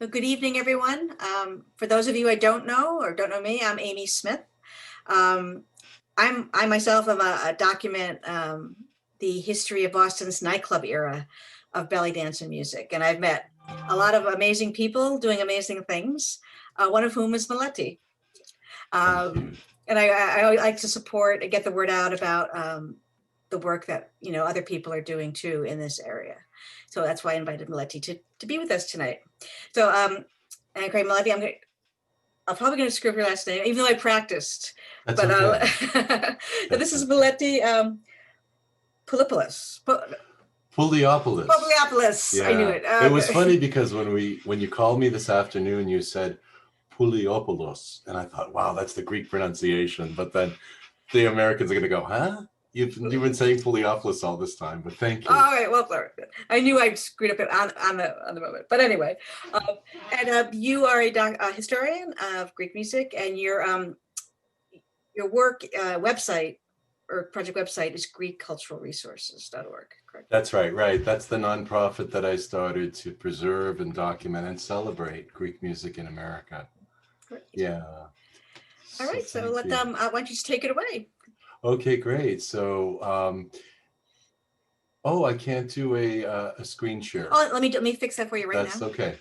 Well, good evening, everyone. For those of you I don't know or don't know me, I'm Amy Smith. Um, I myself am a document the history of Boston's nightclub era of belly dance and music, and I've met a lot of amazing people doing amazing things. One of whom is Meleti. Thank you. And I like to support and get the word out about the work that other people are doing too in this area. So that's why I invited Meleti to be with us tonight. So and great, Meleti, I'm probably going to screw up your last name, even though I practiced. That's But okay. so this That's is okay. Meleti Pouliopoulos. Pouliopoulos. Pouliopoulos. I knew Yeah. it. It was Okay. funny because when you called me this afternoon, you said Pouliopoulos, and I thought, wow, that's the Greek pronunciation. But then the Americans are going to go, huh? You've been saying Pouliopoulos all this time, but thank you. All right. Well, I knew I screwed up on the moment. But anyway, um, and you are a historian of Greek music, and your work website or project website is GreekCulturalResources.org. Correct? That's right, right. That's the nonprofit that I started to preserve and document and celebrate Greek music in America. Great. Yeah. All So right. So thank you. why don't you just take it away? Okay, great. So, oh, I can't do a screen share. Oh, let me fix that for you right That's now. okay.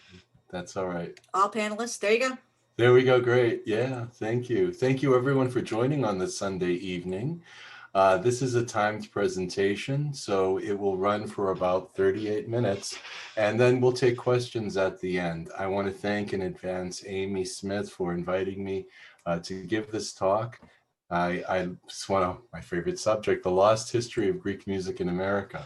That's all right. All panelists. There you go. There we go. Great. Yeah. Thank you. Thank you, everyone, for joining on this Sunday evening. This is a timed presentation, so it will run for about 38 minutes, and then we'll take questions at the end. I want to thank in advance Amy Smith for inviting me to give this talk. It's one of my favorite subject, the lost history of Greek music in America.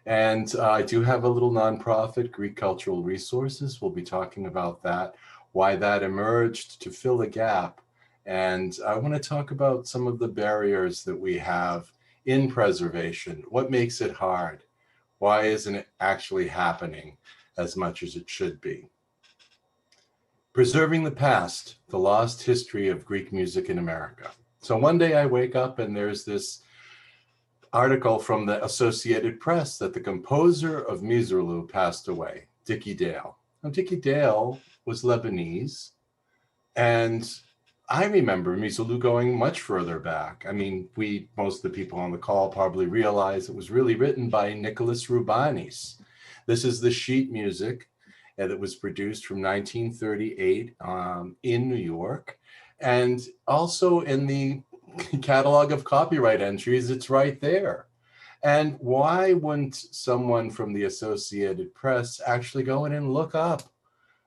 And I do have a little nonprofit, Greek Cultural Resources. We'll be talking about that, why that emerged to fill a gap. And I want to talk about some of the barriers that we have in preservation. What makes it hard? Why isn't it actually happening as much as it should be? Preserving the past, the lost history of Greek music in America. So one day I wake up and there's this article from the Associated Press that the composer of Misirlou passed away, Dickie Dale. Now, Dickie Dale was Lebanese, and I remember Misirlou going much further back. I mean, most of the people on the call probably realize it was really written by Nicholas Roubanis. This is the sheet music that was produced from 1938 in New York, and also in the catalog of copyright entries, it's right there. And why wouldn't someone from the Associated Press actually go in and look up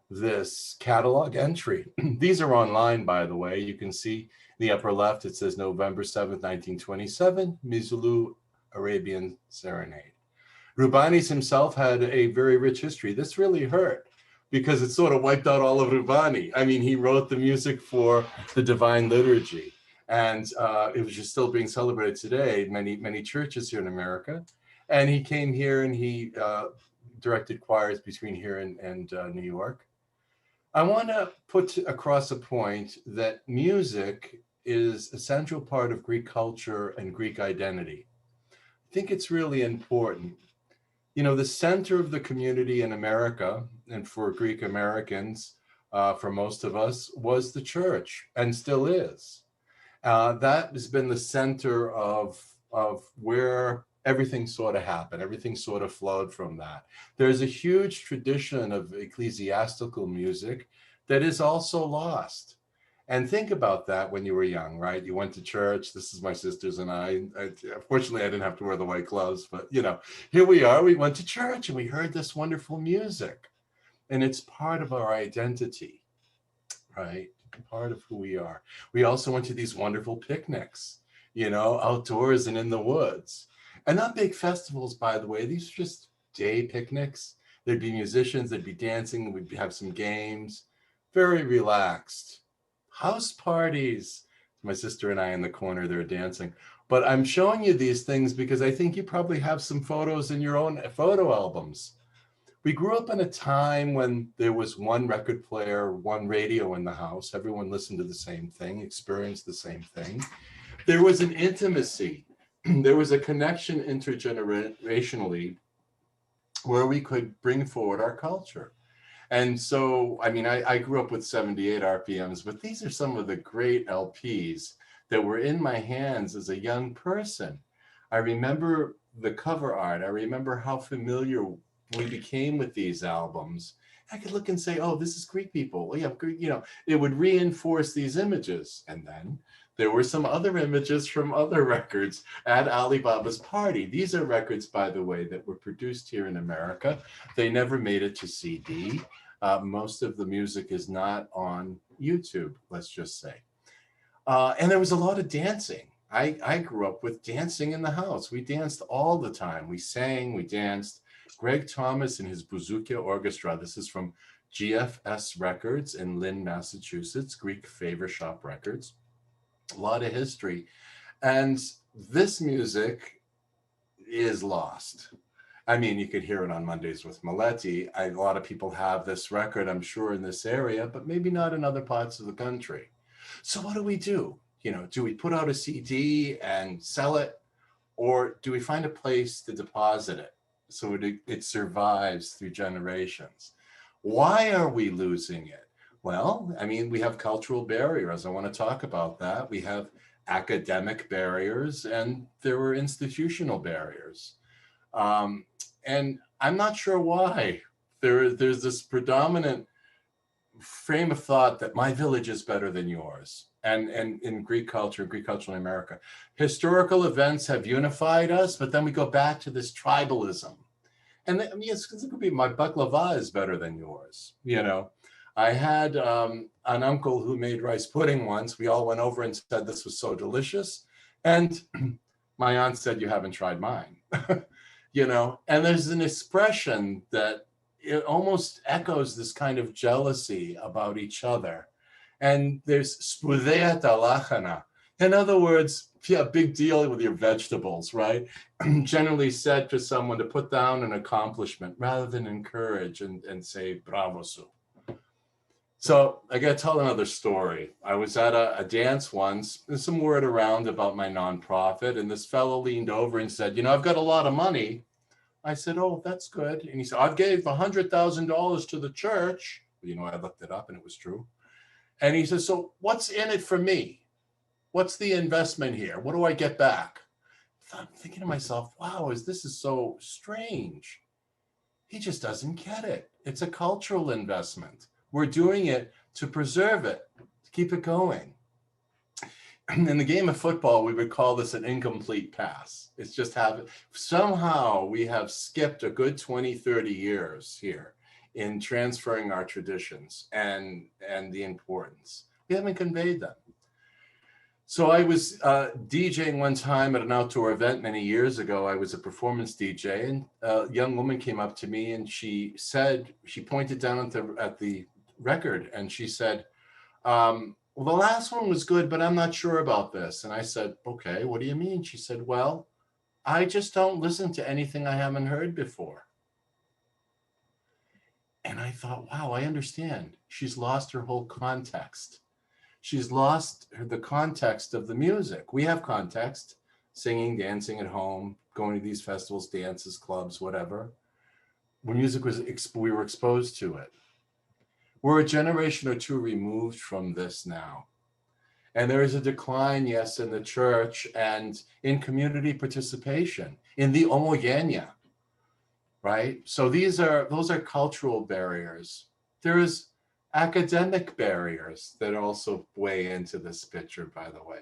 this catalog entry? These are online, by the way. You can see in the upper left, it says November 7th, 1927, Misirlou Arabian Serenade. Roubanis himself had a very rich history. This really hurt because it sort of wiped out all of Roubani. I mean, he wrote the music for the Divine Liturgy, and it was just still being celebrated today, many churches here in America. And he came here and he directed choirs between here and New York. I want to put across a point that music is a central part of Greek culture and Greek identity. I think it's really important. You know, the center of the community in America, and for Greek Americans, for most of us, was the church and still is. That has been the center of where everything sort of happened. Everything sort of flowed from that. There's a huge tradition of ecclesiastical music that is also lost. And think about that when you were young, right? You went to church. This is my sisters and I. Fortunately, I didn't have to wear the white gloves, but here we are. We went to church and we heard this wonderful music, and it's part of our identity, right? Part of who we are. We also went to these wonderful picnics, outdoors and in the woods. And not big festivals, by the way. These are just day picnics. There'd be musicians, there'd be dancing, we'd have some games, very relaxed. House parties. My sister and I in the corner, they're dancing. But I'm showing you these things because I think you probably have some photos in your own photo albums. We grew up in a time when there was one record player, one radio in the house. Everyone listened to the same thing, experienced the same thing. There was an intimacy. There was a connection intergenerationally where we could bring forward our culture. And so, I mean, I grew up with 78 RPMs, but these are some of the great LPs that were in my hands as a young person. I remember the cover art. I remember how familiar we became with these albums. I could look and say, oh, this is Greek people. Well, yeah, you know, it would reinforce these images. And then there were some other images from other records at Alibaba's party. These are records, by the way, that were produced here in America. They never made it to CD. Most of the music is not on YouTube, let's just say. And there was a lot of dancing. I grew up with dancing in the house. We danced all the time. We sang, we danced. Greg Thomas and his Bouzouki Orchestra. This is from GFS Records in Lynn, Massachusetts, Greek Favor Shop Records. A lot of history. And this music is lost. I mean, you could hear it on Mondays with Meleti. A lot of people have this record, I'm sure, in this area, but maybe not in other parts of the country. So what do? You know, do we put out a CD and sell it? Or do we find a place to deposit it so it survives through generations? Why are we losing it? Well, I mean, we have cultural barriers. I want to talk about that. We have academic barriers and there were institutional barriers. And I'm not sure why. There's this predominant frame of thought that my village is better than yours. And in Greek culture in America, historical events have unified us, but then we go back to this tribalism. And I mean, it could be my baklava is better than yours. You know, I had an uncle who made rice pudding once. We all went over and said this was so delicious. And my aunt said, you haven't tried mine. You know, and there's an expression that it almost echoes this kind of jealousy about each other. And there's spudea talachana. In other words, yeah, big deal with your vegetables, right? Generally said to someone to put down an accomplishment rather than encourage and say, bravo, su. So I got to tell another story. I was at a dance once, there's some word around about my nonprofit, and this fellow leaned over and said, you know, I've got a lot of money. I said, oh, that's good. And he said, I gave $100,000 to the church. You know, I looked it up and it was true. And he says, so what's in it for me? What's the investment here? What do I get back? I'm thinking to myself, wow, this is so strange. He just doesn't get it. It's a cultural investment. We're doing it to preserve it, to keep it going. In the game of football, we would call this an incomplete pass. It's just somehow we have skipped a good 20, 30 years here in transferring our traditions and the importance. We haven't conveyed them. So I was DJing one time at an outdoor event many years ago. I was a performance DJ, and a young woman came up to me and she pointed down at the record and she said, well, the last one was good, but I'm not sure about this. And I said, okay, what do you mean? She said, well, I just don't listen to anything I haven't heard before. And I thought, wow, I understand. She's lost her whole context. She's lost the context of the music. We have context, singing, dancing at home, going to these festivals, dances, clubs, whatever. When music we were exposed to it. We're a generation or two removed from this now. And there is a decline, yes, in the church and in community participation, in the homogenia, right? So those are cultural barriers. There is academic barriers that also weigh into this picture, by the way.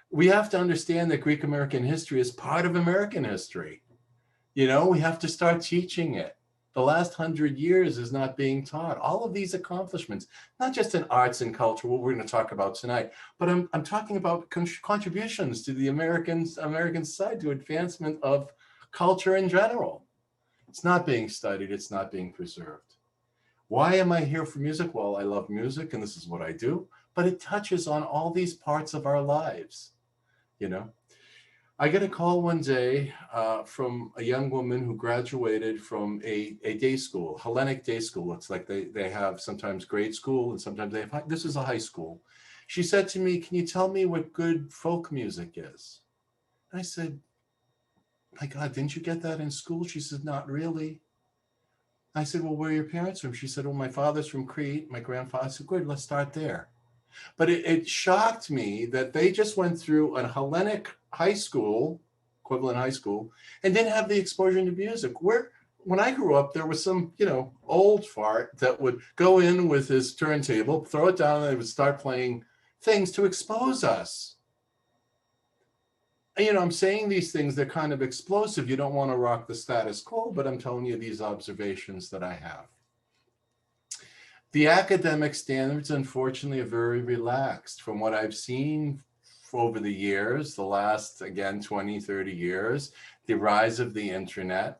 We have to understand that Greek American history is part of American history. You know, we have to start teaching it. The last 100 years is not being taught. All of these accomplishments, not just in arts and culture, what we're going to talk about tonight, but I'm talking about contributions to the American society, to advancement of culture in general. It's not being studied. It's not being preserved. Why am I here for music? Well, I love music and this is what I do, but it touches on all these parts of our lives. You know, I get a call one day from a young woman who graduated from a day school, Hellenic day school. It's like they have sometimes grade school and sometimes they have, this is a high school. She said to me, can you tell me what good folk music is? And I said, my God, didn't you get that in school? She said, not really. I said, well, where are your parents from? She said, well, my father's from Crete, my grandfather. I said, good, let's start there. But it shocked me that they just went through a Hellenic high school, equivalent high school, and didn't have the exposure to music. Where when I grew up, there was some, old fart that would go in with his turntable, throw it down, and they would start playing things to expose us. I'm saying these things, they're kind of explosive. You don't want to rock the status quo, but I'm telling you these observations that I have. The academic standards, unfortunately, are very relaxed. From what I've seen over the years, the last, again, 20, 30 years, the rise of the internet,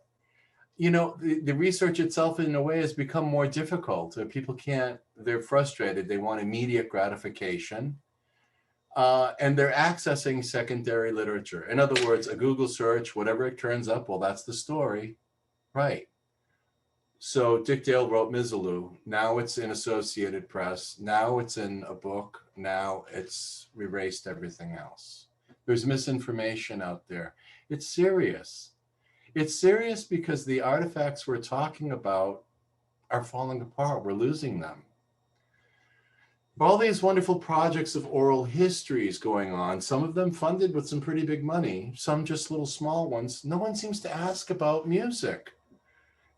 the research itself, in a way, has become more difficult. People they're frustrated. They want immediate gratification. And they're accessing secondary literature. In other words, a Google search, whatever it turns up, well, that's the story. Right. So Dick Dale wrote Mizzaloo. Now it's in Associated Press. Now it's in a book. Now it's erased everything else. There's misinformation out there. It's serious. It's serious because the artifacts we're talking about are falling apart. We're losing them. All these wonderful projects of oral histories going on, some of them funded with some pretty big money, some just little small ones. No one seems to ask about music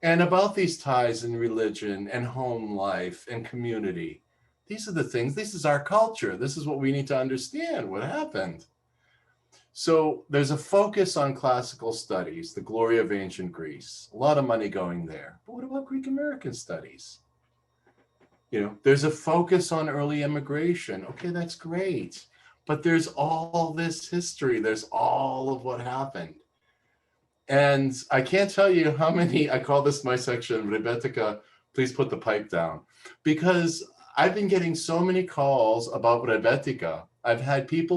and about these ties in religion and home life and community. These are the things, this is our culture. This is what we need to understand, what happened. So there's a focus on classical studies, the glory of ancient Greece, a lot of money going there. But what about Greek American studies? There's a focus on early immigration. Okay, that's great. But there's all this history. There's all of what happened. And I can't tell you how many, I call this my section, Rebetica, please put the pipe down. Because I've been getting so many calls about Rebetica. I've had 4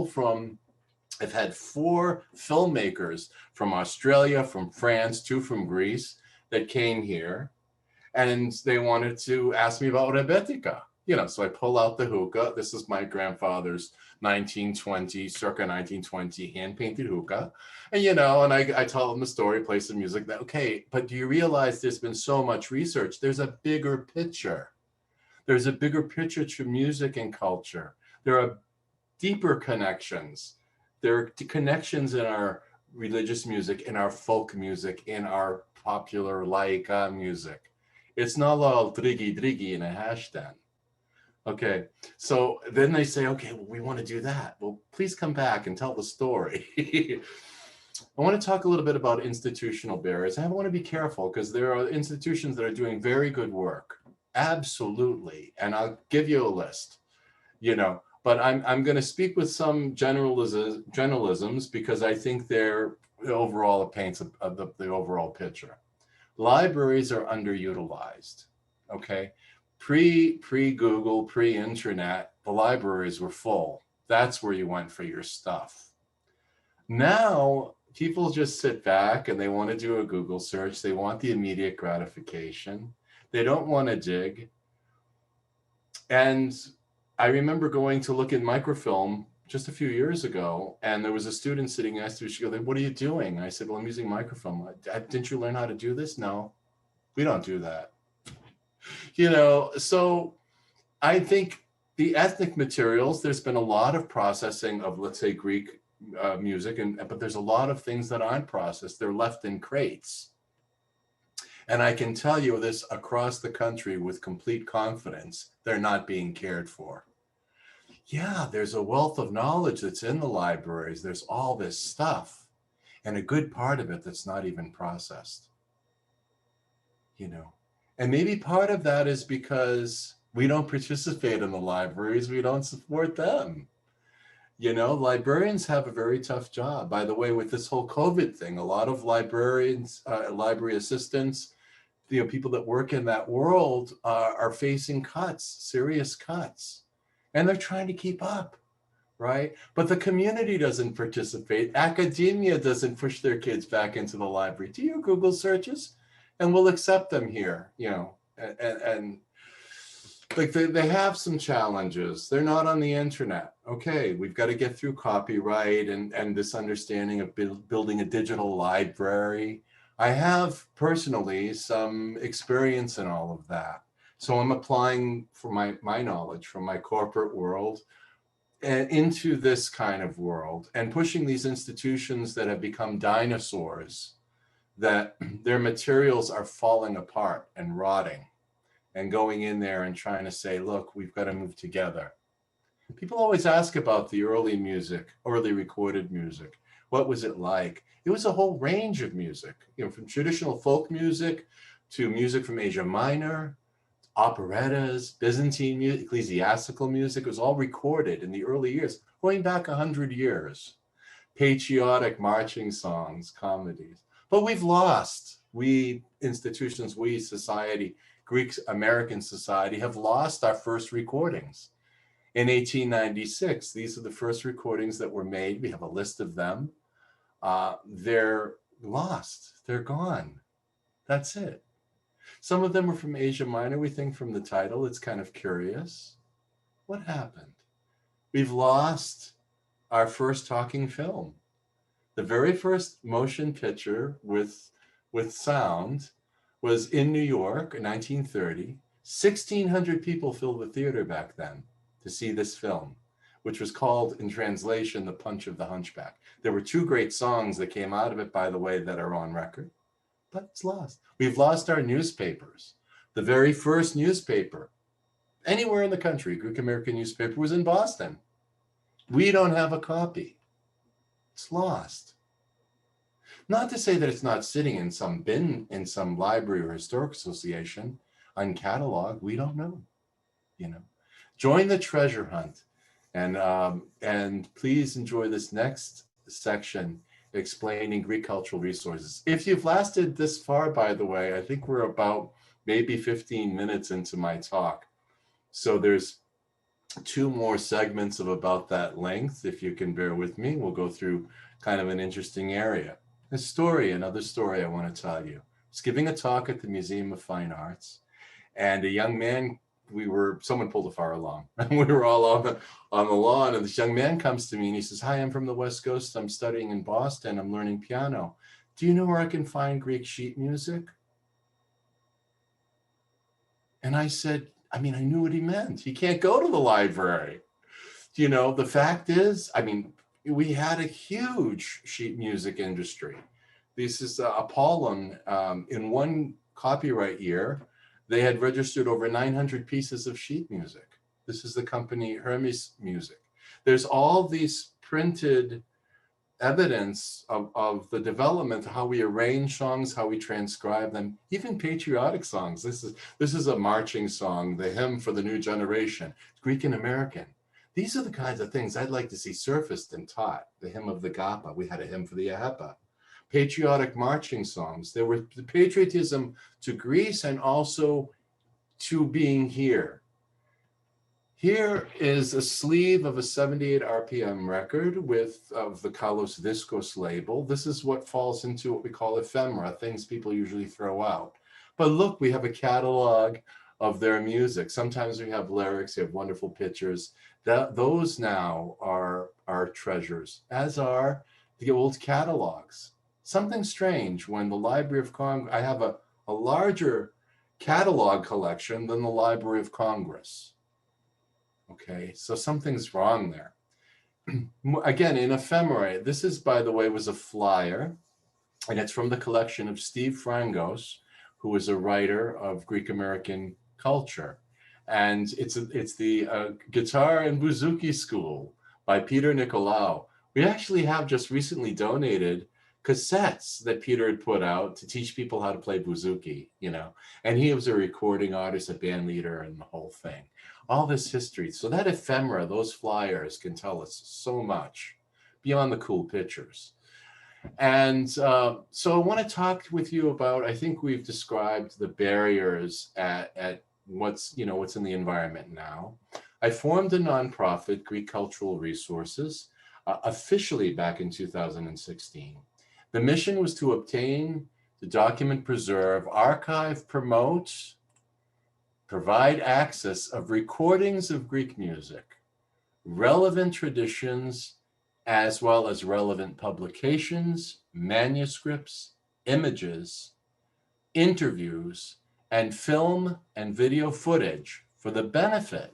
filmmakers from Australia, from France, 2 from Greece that came here. And they wanted to ask me about Rebetica. So I pull out the hookah. This is my grandfather's 1920, circa 1920 hand-painted hookah. And, I tell them the story, play some music. Okay, but do you realize there's been so much research? There's a bigger picture. There's a bigger picture to music and culture. There are deeper connections. There are connections in our religious music, in our folk music, in our popular laika music. It's not all driggy in a hash den. Okay, so then they say, okay, well, we want to do that. Well, please come back and tell the story. I want to talk a little bit about institutional barriers. I want to be careful because there are institutions that are doing very good work. Absolutely. And I'll give you a list, but I'm going to speak with some generalisms because I think they're overall, it paints the overall picture. Libraries are underutilized, okay? Pre-Google, pre-internet, the libraries were full. That's where you went for your stuff. Now, people just sit back and they want to do a Google search. They want the immediate gratification. They don't want to dig. And I remember going to look at microfilm just a few years ago, and there was a student sitting next to me. She goes, what are you doing? I said, well, I'm using microfilm. Didn't you learn how to do this? No, we don't do that. So I think the ethnic materials, there's been a lot of processing of, let's say, Greek music, but there's a lot of things that aren't processed. They're left in crates. And I can tell you this across the country with complete confidence, they're not being cared for. Yeah, there's a wealth of knowledge that's in the libraries. There's all this stuff, and a good part of it that's not even processed. And maybe part of that is because we don't participate in the libraries. We don't support them. Librarians have a very tough job. By the way, with this whole COVID thing, a lot of librarians, library assistants, people that work in that world are facing cuts, serious cuts. And they're trying to keep up, right? But the community doesn't participate. Academia doesn't push their kids back into the library. Do your Google searches, and we'll accept them here, and like they have some challenges. They're not on the internet. Okay, we've got to get through copyright and this understanding of building a digital library. I have personally some experience in all of that. So I'm applying for my knowledge from my corporate world and into this kind of world and pushing these institutions that have become dinosaurs, that their materials are falling apart and rotting, and going in there and trying to say, look, we've got to move together. People always ask about the early music, early recorded music. What was it like? It was a whole range of music, from traditional folk music to music from Asia Minor, operettas, Byzantine music, ecclesiastical music. It was all recorded in the early years, going back 100 years. Patriotic marching songs, comedies. But we've lost, we institutions, we society, Greek American society have lost our first recordings. In 1896, these are the first recordings that were made. We have a list of them. They're lost, they're gone. That's it. Some of them are from Asia Minor. We think from the title, it's kind of curious. What happened? We've lost our first talking film. The very first motion picture with sound was in New York in 1930. 1,600 people filled the theater back then to see this film, which was called, in translation, The Punch of the Hunchback. There were two great songs that came out of it, by the way, that are on record, but it's lost. We've lost our newspapers. The very first newspaper anywhere in the country, Greek American newspaper, was in Boston. We don't have a copy. It's lost. Not to say that it's not sitting in some bin in some library or historic association, uncatalogued. We don't know. Join the treasure hunt, and please enjoy this next section explaining Greek cultural resources. If you've lasted this far, by the way, I think we're about maybe 15 minutes into my talk. So there's 2 more segments of about that length. If you can bear with me, we'll go through kind of an interesting area. Another story I want to tell you. I was giving a talk at the Museum of Fine Arts, and a young man, someone pulled a fire alarm, and we were all on the lawn, and this young man comes to me and he says, hi, I'm from the West Coast. I'm studying in Boston. I'm learning piano. Do you know where I can find Greek sheet music? And I said, I knew what he meant. He can't go to the library. The fact is, we had a huge sheet music industry. This is appalling. In one copyright year, they had registered over 900 pieces of sheet music. This is the company Hermes Music. There's all these printed evidence of the development, how we arrange songs, how we transcribe them, even patriotic songs. This is a marching song, the hymn for the new generation, Greek and American. These are the kinds of things I'd like to see surfaced and taught. The hymn of the Gapa, we had a hymn for the Ahepa. Patriotic marching songs. There was the patriotism to Greece and also to being here. Here is a sleeve of a 78 RPM record of the Kalos Viscos label. This is what falls into what we call ephemera, things people usually throw out. But look, we have a catalog of their music. Sometimes we have lyrics, we have wonderful pictures. Those now are treasures, as are the old catalogs. Something strange when the Library of Congress, I have a larger catalog collection than the Library of Congress. Okay, so something's wrong there. Again, in ephemera, this is, by the way, was a flyer, and it's from the collection of Steve Frangos, who is a writer of Greek American culture. And it's the Guitar and Bouzouki School by Peter Nicolaou. We actually have just recently donated cassettes that Peter had put out to teach people how to play bouzouki, and he was a recording artist, a band leader, and the whole thing. All this history. So that ephemera, those flyers can tell us so much beyond the cool pictures. And so I want to talk with you about, I think we've described the barriers at what's in the environment now. I formed a nonprofit, Greek Cultural Resources, officially back in 2016. The mission was to obtain, to document, preserve, archive, promote, provide access of recordings of Greek music, relevant traditions, as well as relevant publications, manuscripts, images, interviews, and film and video footage for the benefit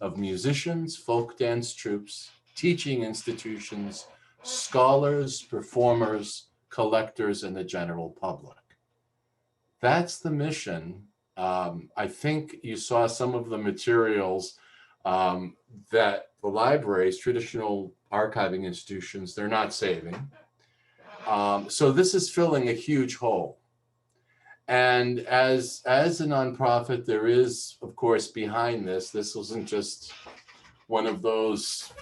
of musicians, folk dance troupes, teaching institutions, scholars, performers, collectors, and the general public. That's the mission. I think you saw some of the materials that the libraries, traditional archiving institutions, they're not saving. So this is filling a huge hole. And as a nonprofit, there is, of course, behind this wasn't just one of those,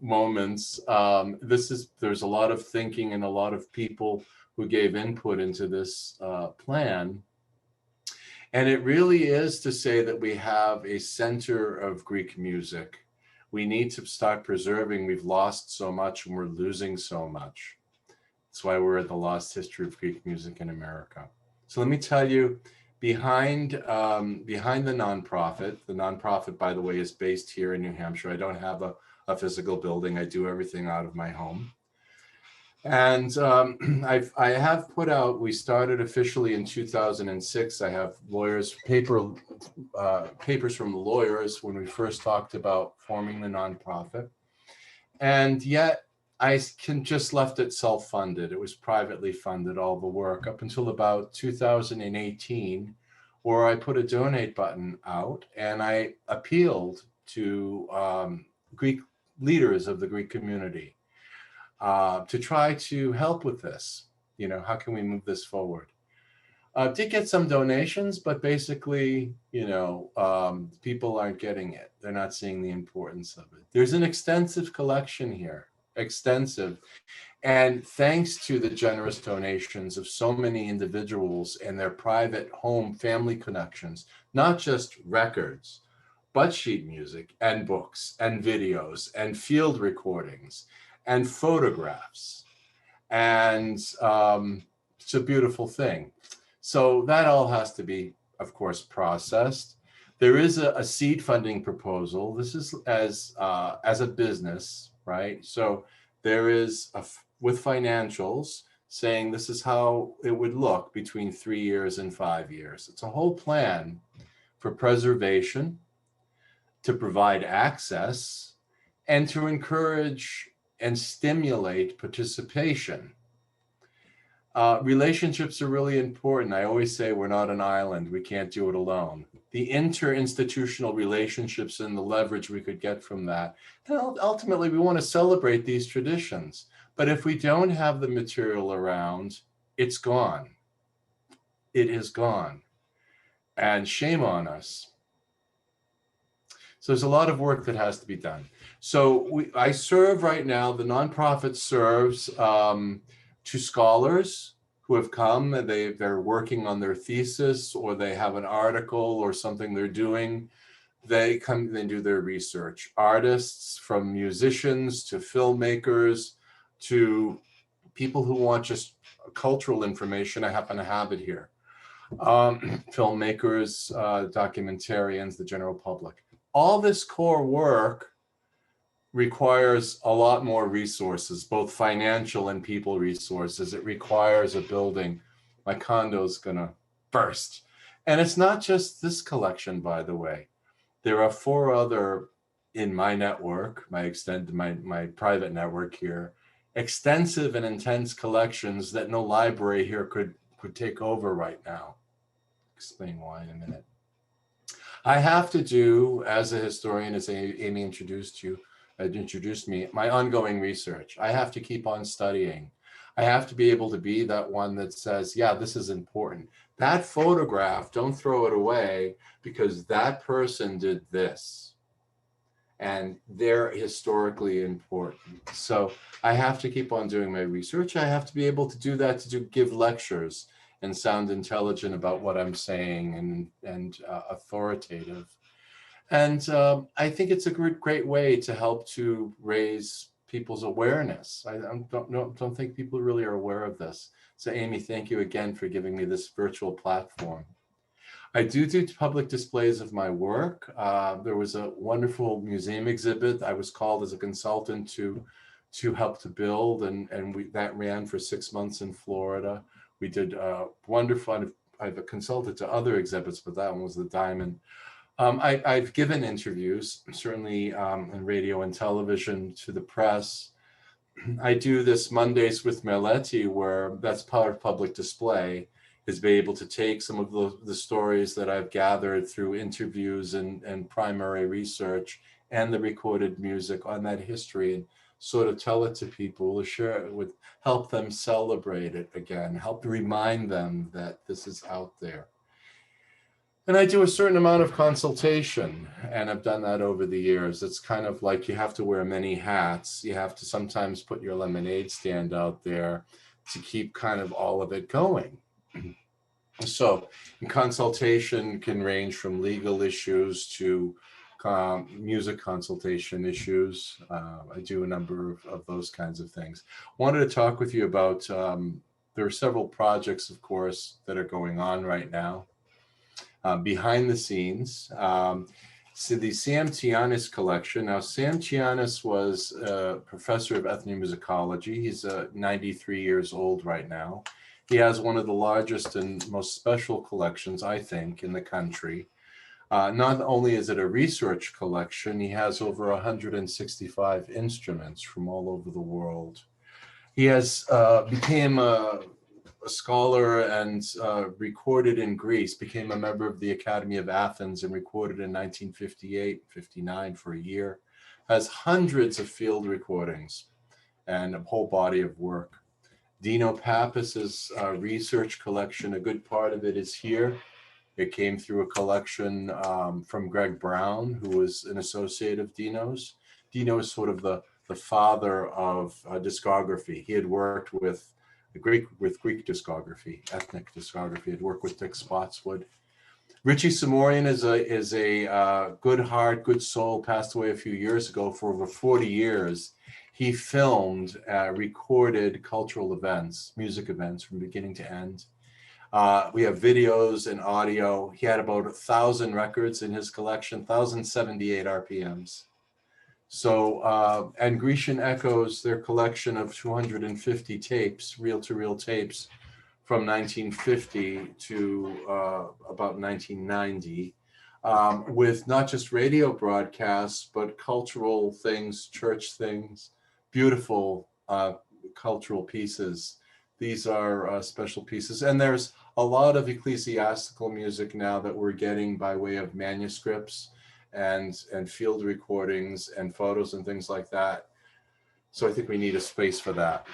moments. There's a lot of thinking and a lot of people who gave input into this plan. And it really is to say that we have a center of Greek music. We need to start preserving. We've lost so much and we're losing so much. That's why we're at the Lost History of Greek Music in America. So let me tell you, behind the nonprofit, by the way, is based here in New Hampshire. I don't have a physical building. I do everything out of my home. And I have put out, we started officially in 2006. I have papers from the lawyers when we first talked about forming the nonprofit. And yet I can just left it self-funded. It was privately funded, all the work, up until about 2018, where I put a donate button out and I appealed to Greek leaders of the Greek community to try to help with this. How can we move this forward? Did get some donations, but basically, people aren't getting it. They're not seeing the importance of it. There's an extensive collection here, extensive. And thanks to the generous donations of so many individuals and their private home family connections, not just records, but sheet music and books and videos and field recordings and photographs. And it's a beautiful thing. So that all has to be, of course, processed. There is a seed funding proposal. This is as a business, right? So there is with financials saying this is how it would look between 3 years and 5 years. It's a whole plan for preservation, to provide access, and to encourage and stimulate participation. Relationships are really important. I always say we're not an island. We can't do it alone. The interinstitutional relationships and the leverage we could get from that. And ultimately, we want to celebrate these traditions. But if we don't have the material around, it's gone. It is gone. And shame on us. So there's a lot of work that has to be done. So I serve right now, the nonprofit serves to scholars who have come, they're working on their thesis, or they have an article or something they're doing. They come, they do their research. Artists, from musicians to filmmakers to people who want just cultural information. I happen to have it here. Filmmakers, documentarians, the general public. All this core work requires a lot more resources, both financial and people resources. It requires a building. My condo's gonna burst. And it's not just this collection, by the way. There are 4 other in my network, my private network here, extensive and intense collections that no library here could take over right now. Explain why in a minute. I have to do, as a historian, as Amy introduced me, my ongoing research. I have to keep on studying. I have to be able to be that one that says, yeah, this is important. That photograph, don't throw it away because that person did this. And they're historically important. So I have to keep on doing my research. I have to be able to do that, to give lectures and sound intelligent about what I'm saying and authoritative. And I think it's a great way to help to raise people's awareness. I don't think people really are aware of this. So Amy, thank you again for giving me this virtual platform. I do public displays of my work. There was a wonderful museum exhibit. I was called as a consultant to to help to build, and that ran for 6 months in Florida. We did wonderful. I've consulted to other exhibits, but that one was the diamond. I've given interviews, certainly in radio and television, to the press. I do this Mondays with Meleti, where that's part of public display, is be able to take some of the stories that I've gathered through interviews and primary research and the recorded music on that history, and sort of tell it to people, to share it with, help them celebrate it again, help remind them that this is out there. And I do a certain amount of consultation, and I've done that over the years. It's kind of like you have to wear many hats. You have to sometimes put your lemonade stand out there to keep kind of all of it going. So consultation can range from legal issues to music consultation issues. I do a number of those kinds of things. Wanted to talk with you about, there are several projects, of course, that are going on right now. Behind the scenes. So the Sam Tiannis Collection. Now, Sam Tiannis was a professor of ethnomusicology. He's 93 years old right now. He has one of the largest and most special collections, I think, in the country. Not only is it a research collection, he has over 165 instruments from all over the world. He has became a scholar and recorded in Greece, became a member of the Academy of Athens and recorded in 1958, 59 for a year, has hundreds of field recordings and a whole body of work. Dino Pappas's research collection, a good part of it is here. It came through a collection from Greg Brown, who was an associate of Dino's. Dino is sort of the father of discography. He had worked with Greek discography, ethnic discography. Had worked with Dick Spotswood. Richie Samorian is a good heart, good soul. Passed away a few years ago. For over 40 years, he filmed, recorded cultural events, music events from beginning to end. We have videos and audio. He had about 1,000 records in his collection, 1,078 RPMs. So, and Grecian Echoes, their collection of 250 tapes, reel-to-reel tapes from 1950 to about 1990, with not just radio broadcasts, but cultural things, church things, beautiful cultural pieces. These are special pieces. And there's a lot of ecclesiastical music now that we're getting by way of manuscripts and field recordings and photos and things like that. So I think we need a space for that,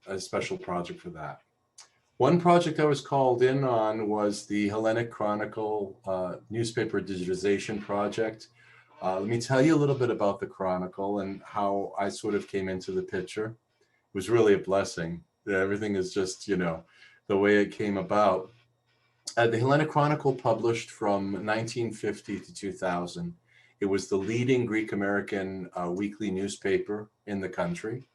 a special project for that. One project I was called in on was the Hellenic Chronicle newspaper digitization project. Let me tell you a little bit about the Chronicle and how I sort of came into the picture. It was really a blessing. Everything is just, you know, the way it came about. The Hellenic Chronicle published from 1950 to 2000. It was the leading Greek-American weekly newspaper in the country.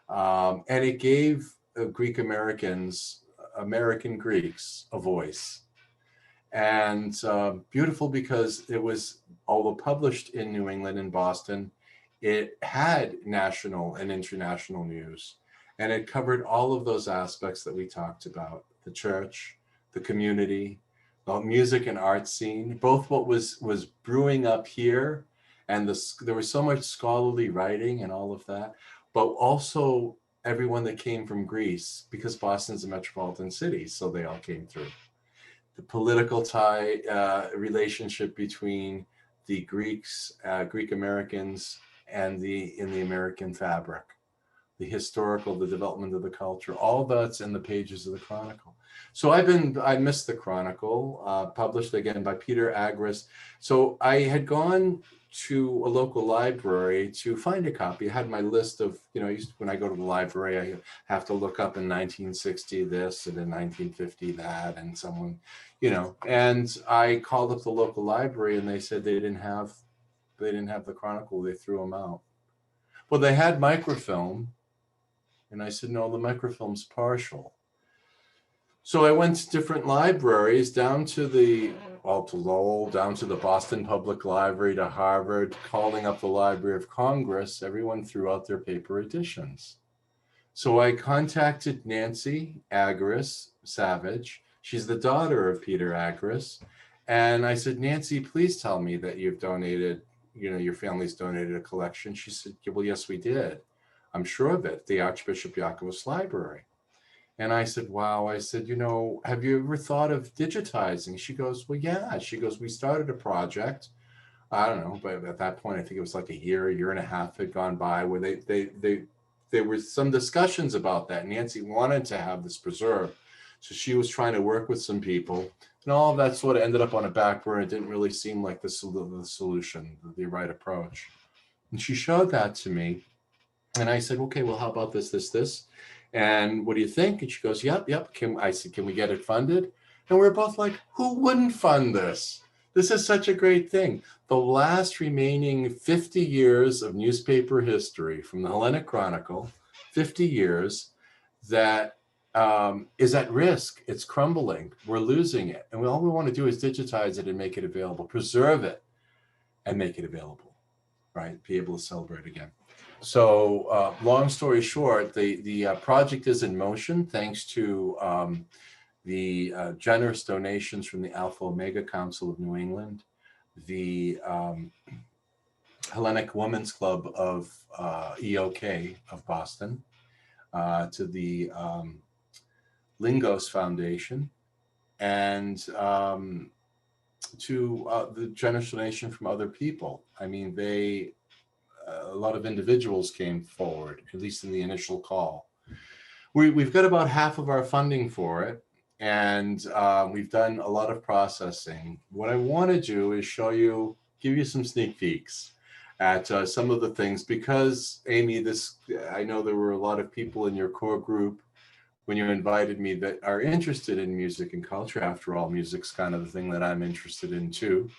And it gave Greek Americans, American Greeks, a voice. And beautiful because it was, although published in New England and Boston, it had national and international news. And it covered all of those aspects that we talked about: the church, the community, the music and art scene, both what was brewing up here, and there was so much scholarly writing and all of that, but also everyone that came from Greece, because Boston's a metropolitan city, so they all came through. The political relationship between the Greeks, Greek Americans, and in the American fabric, the historical, the development of the culture, all that's in the pages of the Chronicle. So I missed the Chronicle, published again by Peter Agris. So I had gone to a local library to find a copy. I had my list of, when I go to the library, I have to look up in 1960 this and in 1950 that, and someone, and I called up the local library and they said they didn't have the Chronicle. They threw them out. Well, they had microfilm. And I said, no, the microfilm's partial. So I went to different libraries, down to the all to Lowell, down to the Boston Public Library, to Harvard, calling up the Library of Congress. Everyone threw out their paper editions. So I contacted Nancy Agris Savage. She's the daughter of Peter Agris. And I said, Nancy, please tell me that you've donated, your family's donated a collection. She said, well, yes, we did. I'm sure of it, the Archbishop Yakovos Library. And I said, wow. I said, have you ever thought of digitizing? She goes, well, yeah. She goes, we started a project. I don't know, but at that point, I think it was like a year and a half had gone by where there were some discussions about that. Nancy wanted to have this preserved. So she was trying to work with some people, and all of that sort of ended up on a back burner. It didn't really seem like the solution, the right approach. And she showed that to me. And I said, okay, well, how about this? And what do you think? And she goes, yep. I said, can we get it funded? And we're both like, who wouldn't fund this? This is such a great thing. The last remaining 50 years of newspaper history from the Hellenic Chronicle, 50 years, that is at risk. It's crumbling. We're losing it. And all we want to do is digitize it and make it available, preserve it and make it available, right? Be able to celebrate again. So long story short, the project is in motion thanks to the generous donations from the Alpha Omega Council of New England, the Hellenic Women's Club of EOK of Boston, to the Lingos Foundation, and to the generous donation from other people. I mean, a lot of individuals came forward, at least in the initial call. We've got about half of our funding for it, and we've done a lot of processing. What I want to do is give you some sneak peeks at some of the things, because Amy, I know there were a lot of people in your core group when you invited me that are interested in music and culture. After all, music's kind of the thing that I'm interested in too.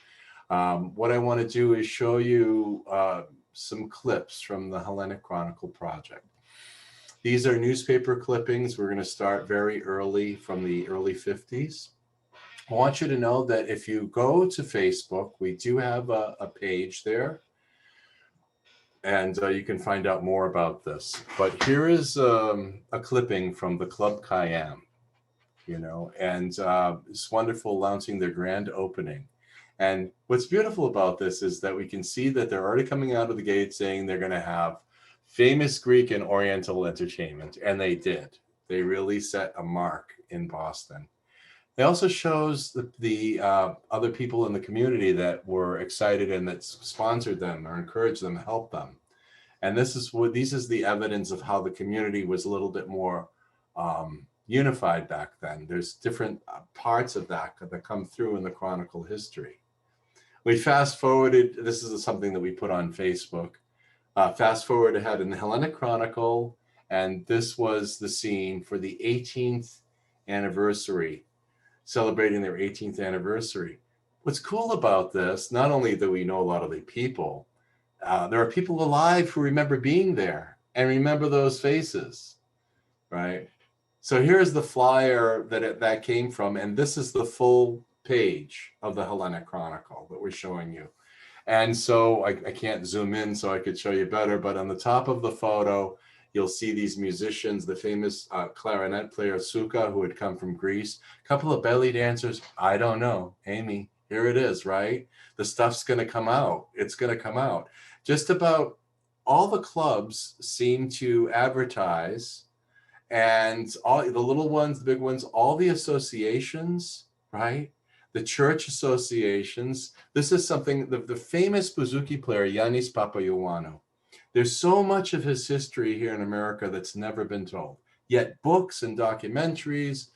What I want to do is show you some clips from the Hellenic Chronicle project. These are newspaper clippings. We're going to start very early, from the early 50s. I want you to know that if you go to Facebook, we do have a page there, and you can find out more about this. But here is a clipping from the Club Khayyam, and it's wonderful, launching their grand opening. And what's beautiful about this is that we can see that they're already coming out of the gate saying they're going to have famous Greek and Oriental entertainment. And they did. They really set a mark in Boston. It also shows the other people in the community that were excited and that sponsored them or encouraged them, helped them. And this is the evidence of how the community was a little bit more unified back then. There's different parts of that come through in the Chronicle history. We fast forwarded, this is something that we put on Facebook. Fast forward ahead in the Hellenic Chronicle, and this was the scene for the 18th anniversary, celebrating their 18th anniversary. What's cool about this, not only do we know a lot of the people, there are people alive who remember being there and remember those faces, right? So here's the flyer that came from, and this is the full page of the Hellenic Chronicle that we're showing you. And so I can't zoom in so I could show you better, but on the top of the photo, you'll see these musicians, the famous clarinet player Suka, who had come from Greece, a couple of belly dancers. I don't know, Amy, here it is, right? The stuff's going to come out. It's going to come out. Just about all the clubs seem to advertise, and all the little ones, the big ones, all the associations, right? The church associations. This is something, the famous bouzouki player, Tiannis Collection. There's so much of his history here in America that's never been told. Yet books and documentaries,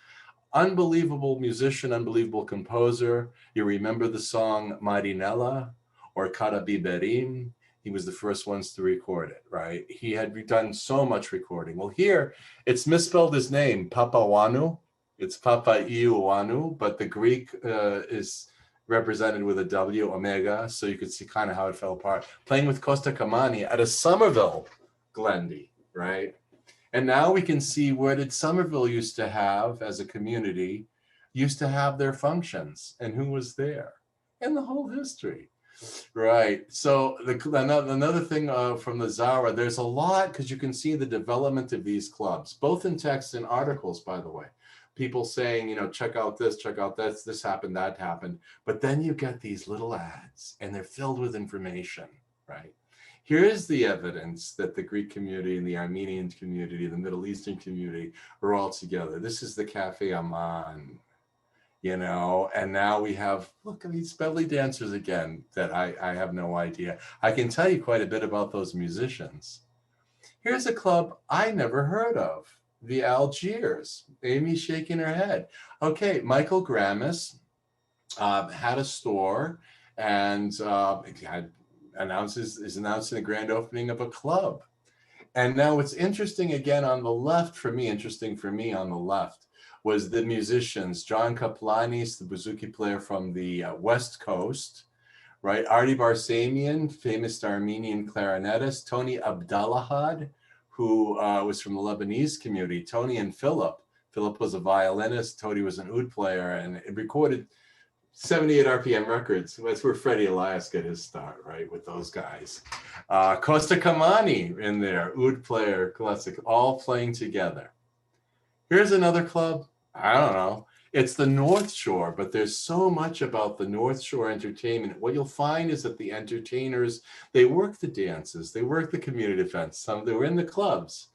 unbelievable musician, unbelievable composer. You remember the song Marinella or Karabiberim. He was the first ones to record it, right? He had done so much recording. Well, here, it's misspelled his name, Papawanu. It's Papa Iouanu, but the Greek is represented with a W, Omega, so you could see kind of how it fell apart. Playing with Costa Kamani at a Somerville Glendy, right? And now we can see, where did Somerville used to have, as a community, used to have their functions and who was there and the whole history. Right. So another thing from the Zara, there's a lot because you can see the development of these clubs, both in text and articles, by the way. People saying, check out this happened, that happened. But then you get these little ads and they're filled with information, right? Here's the evidence that the Greek community and the Armenian community, the Middle Eastern community are all together. This is the Cafe Aman, and now we have, look at these belly dancers again that I have no idea. I can tell you quite a bit about those musicians. Here's a club I never heard of, the Algiers. Amy's shaking her head. Okay, Michael Grammis had a store and is announcing the grand opening of a club. And now what's interesting again on the left, interesting for me on the left, was the musicians, John Kaplanis, the bouzouki player from the West Coast, right? Artie Barsamian, famous Armenian clarinetist, Tony Abdallahad, who was from the Lebanese community, Tony and Philip. Philip was a violinist, Tony was an oud player, and it recorded 78 RPM records. That's where Freddie Elias got his start, right, with those guys. Costa Kamani in there, oud player, classic, all playing together. Here's another club. I don't know. It's the North Shore, but there's so much about the North Shore entertainment. What you'll find is that the entertainers, they work the dances, they work the community events. They were in the clubs,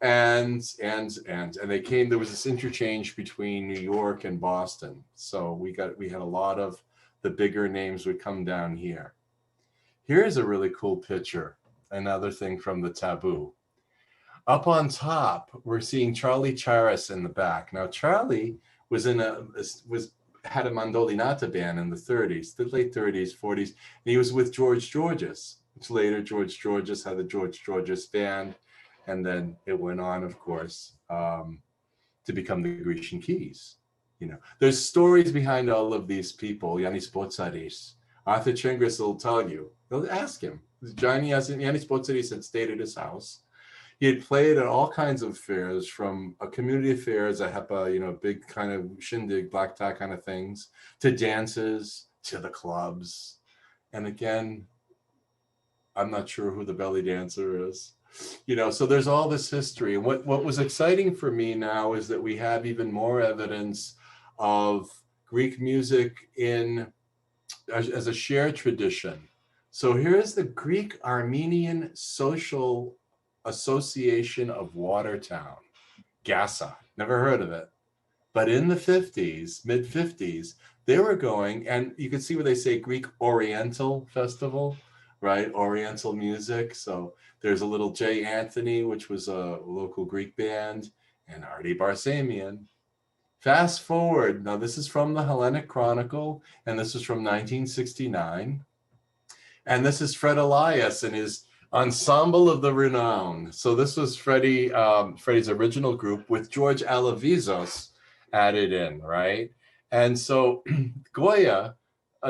and they came. There was this interchange between New York and Boston. So we had a lot of the bigger names would come down here. Here's a really cool picture. Another thing from the Taboo. Up on top, we're seeing Charlie Charis in the back. Now, Charlie had a mandolinata band in the 30s, the late 30s, 40s, and he was with George Georges. Later, George Georges had the George Georges band, and then it went on, of course, to become the Grecian Keys. There's stories behind all of these people. Yannis Botsaris, Arthur Chingris will tell you. They'll ask him. Yannis Botsaris had stayed at his house. He had played at all kinds of fairs, from a community affairs, a HEPA, big kind of shindig, black tie kind of things, to dances, to the clubs. And again, I'm not sure who the belly dancer is. So there's all this history. And what was exciting for me now is that we have even more evidence of Greek music as a shared tradition. So here's the Greek Armenian Social Association of Watertown, GASA, never heard of it. But in the 50s, mid 50s, they were going, and you can see where they say Greek Oriental Festival, right? Oriental music. So there's a little J. Anthony, which was a local Greek band, and Artie Barsamian. Fast forward, now this is from the Hellenic Chronicle, and this is from 1969. And this is Fred Elias and his Ensemble of the Renown. So this was Freddie's original group with George Alavizos added in, right? And so Goya,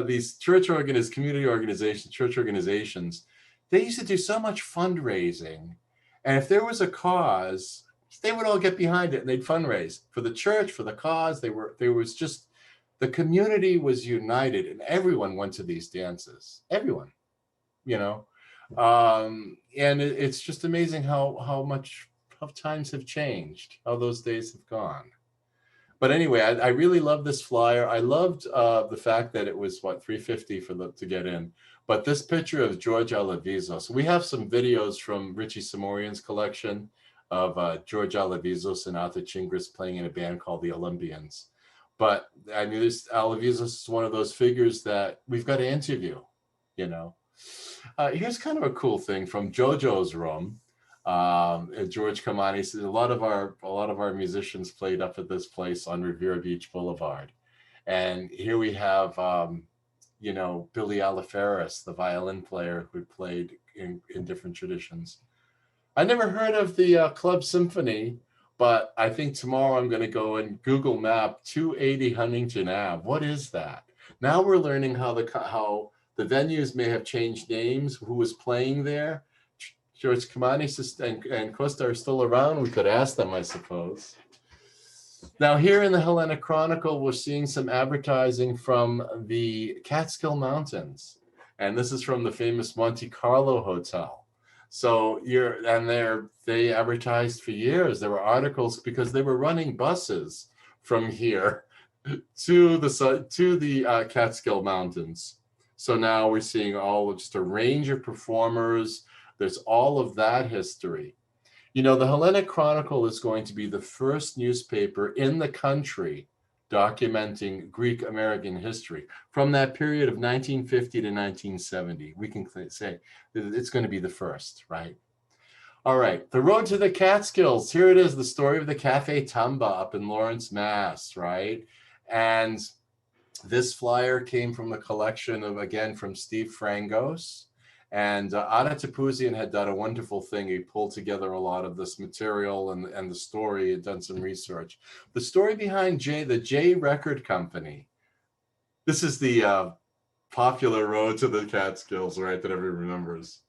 these community organizations, church organizations, they used to do so much fundraising. And if there was a cause, they would all get behind it and they'd fundraise for the church, for the cause. The community was united and everyone went to these dances. Everyone, and it's just amazing how times have changed, how those days have gone. But anyway, I really love this flyer. I loved the fact that it was $350 to get in. But this picture of George Alavizos, we have some videos from Richie Samorian's collection of George Alavizos and Arthur Chingris playing in a band called the Olympians. But I mean, this Alavizos is one of those figures that we've got to interview, Here's kind of a cool thing from JoJo's room. George Kamani says a lot of our musicians played up at this place on Riviera Beach Boulevard, and here we have Billy Alaferis, the violin player who played in different traditions. I never heard of the Club Symphony, but I think tomorrow I'm going to go and Google Map 280 Huntington Ave. What is that? Now we're learning how the venues may have changed names, who was playing there. George Kamani and Costa are still around. We could ask them, I suppose. Now here in the Hellenic Chronicle, we're seeing some advertising from the Catskill Mountains. And this is from the famous Monte Carlo Hotel. So they advertised for years. There were articles because they were running buses from here to the Catskill Mountains. So now we're seeing just a range of performers. There's all of that history. You know, the Hellenic Chronicle is going to be the first newspaper in the country documenting Greek American history from that period of 1950 to 1970. We can say that it's going to be the first, right? All right, the road to the Catskills. Here it is, the story of the Cafe Tamba up in Lawrence, Mass, right? And this flyer came from the collection from Steve Frangos. And Ada Tapuzian had done a wonderful thing. He pulled together a lot of this material and the story, had done some research. The story behind the J Record Company. This is the popular road to the Catskills, right, that everyone remembers.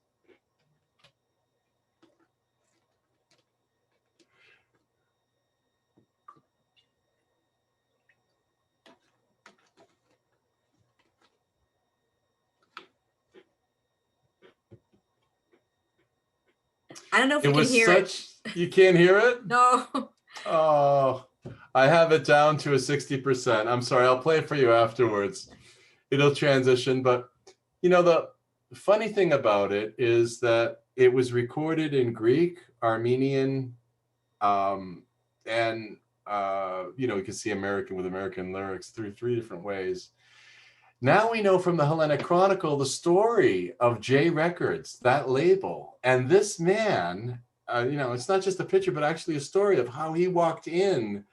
I don't know if you can hear it. You can't hear it? No. Oh, I have it down to a 60%. I'm sorry, I'll play it for you afterwards. It'll transition, but you know, the funny thing about it is that it was recorded in Greek, Armenian, and you can see American with American lyrics through 3 different ways. Now we know from the Hellenic Chronicle the story of J Records, that label. And this man, it's not just a picture, but actually a story of how he walked in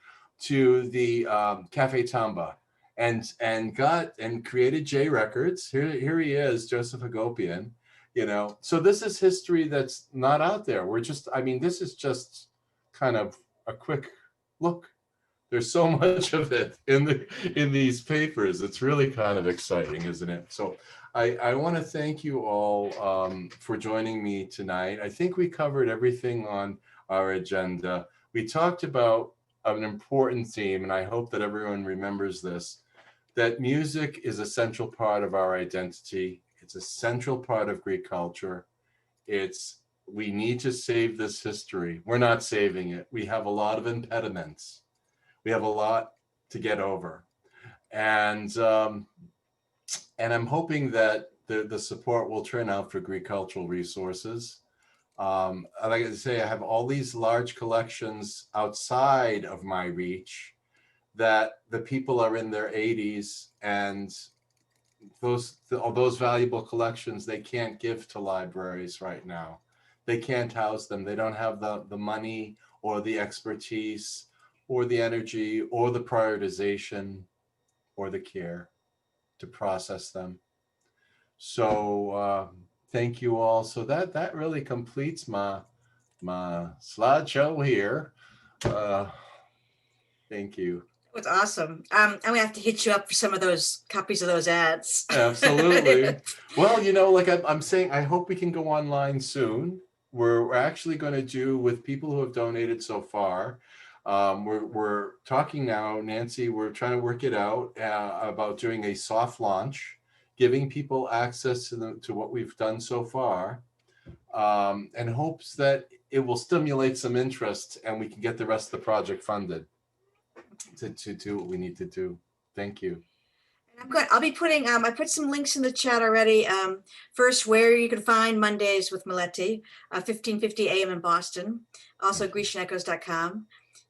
to the Cafe Tamba and created J Records. Here he is, Joseph Hagopian, So this is history that's not out there. This is just kind of a quick look. There's so much of it in these papers. It's really kind of exciting, isn't it? So I want to thank you all for joining me tonight. I think we covered everything on our agenda. We talked about an important theme, and I hope that everyone remembers this, that music is a central part of our identity. It's a central part of Greek culture. We need to save this history. We're not saving it. We have a lot of impediments. We have a lot to get over. And I'm hoping that the support will turn out for Greek cultural resources. Like I say, I have all these large collections outside of my reach that the people are in their 80s, and those valuable collections they can't give to libraries right now. They can't house them. They don't have the money or the expertise or the energy or the prioritization or the care to process them. So thank you all. So that really completes my slideshow here. Thank you. It's awesome. I'm gonna have to hit you up for some of those copies of those ads. Absolutely. Well, like I'm saying, I hope we can go online soon. We're actually going to do, with people who have donated so far, we're talking now, Nancy, we're trying to work it out about doing a soft launch, giving people access to what we've done so far, and hopes that it will stimulate some interest and we can get the rest of the project funded to do what we need to do. Thank you. I'll be putting, I put some links in the chat already. First, where you can find Mondays with Meleti, 1550 AM in Boston, also GrecianEchoes.com,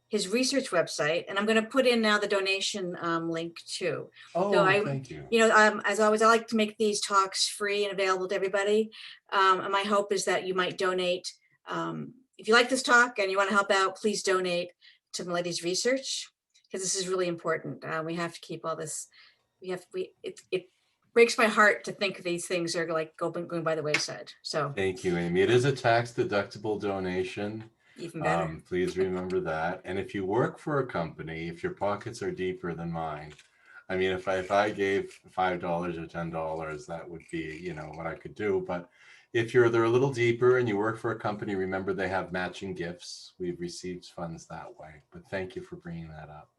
his research website, and I'm going to put in now the donation link too. Oh, so thank you. As always, I like to make these talks free and available to everybody. And my hope is that you might donate. If you like this talk and you want to help out, please donate to Meleti's research, because this is really important. We have to keep all this. It breaks my heart to think these things are like going by the wayside. So thank you, Amy. It is a tax-deductible donation. Even better. Please remember that. And if you work for a company, if your pockets are deeper than mine, I mean, if I gave $5 or $10, that would be, what I could do. But If you're there a little deeper and you work for a company, remember they have matching gifts. We've received funds that way. But thank you for bringing that up.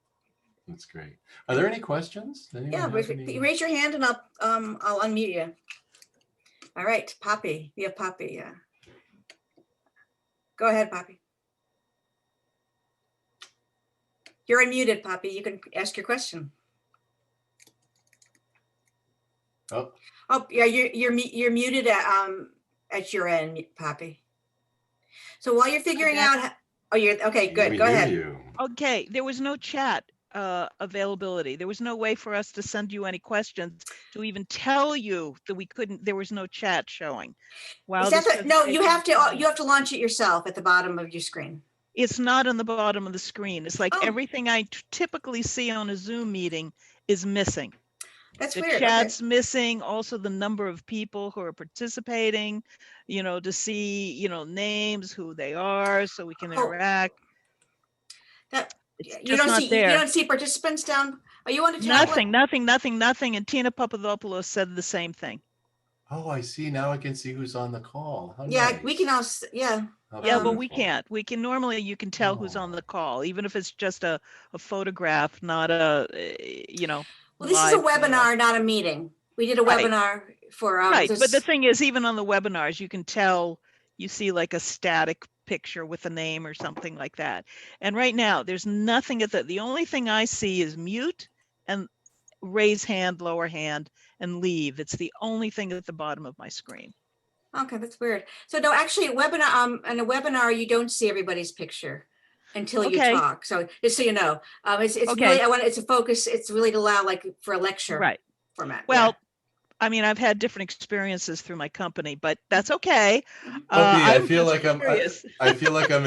That's great. Are there any questions? Anyone Yeah, have any? raise your hand and I'll unmute you. All right, Poppy. We have Poppy. Yeah. Go ahead, Poppy. You're unmuted, Poppy. You can ask your question. Oh, yeah, you're muted at your end, Poppy. So while you're figuring out, you're okay. Good. we Go hear ahead. you. Okay, there was no chat availability. There was no way for us to send you any questions to even tell you that we couldn't. There was no chat showing. Is that no? You have to launch it yourself at the bottom of your screen. It's not on the bottom of the screen. It's like Oh. everything I typically see on a Zoom meeting is missing. That's the weird. chat's Okay. missing, also the number of people who are participating, to see, names, who they are, so we can interact. It's you just not there. You don't see participants down. Are you on the tablet? Nothing. And Tina Papadopoulos said the same thing. Oh, I see. Now I can see who's on the call. How yeah, nice. we can all. Yeah. Yeah, but we can't. We can normally, you can tell who's on the call, even if it's just a photograph, not a, Well, this is a webinar, not a meeting. We did a webinar for right. But the thing is, even on the webinars, you can tell, you see like a static picture with a name or something like that. And right now, there's nothing at the only thing I see is mute and raise hand, lower hand, and leave. It's the only thing at the bottom of my screen. Okay, that's weird. So no, actually, webinar in a webinar, you don't see everybody's picture until you talk. So just so you know, it's really it's a focus. It's really to allow like for a lecture format. Well. I mean, I've had different experiences through my company, but that's okay. I feel like I'm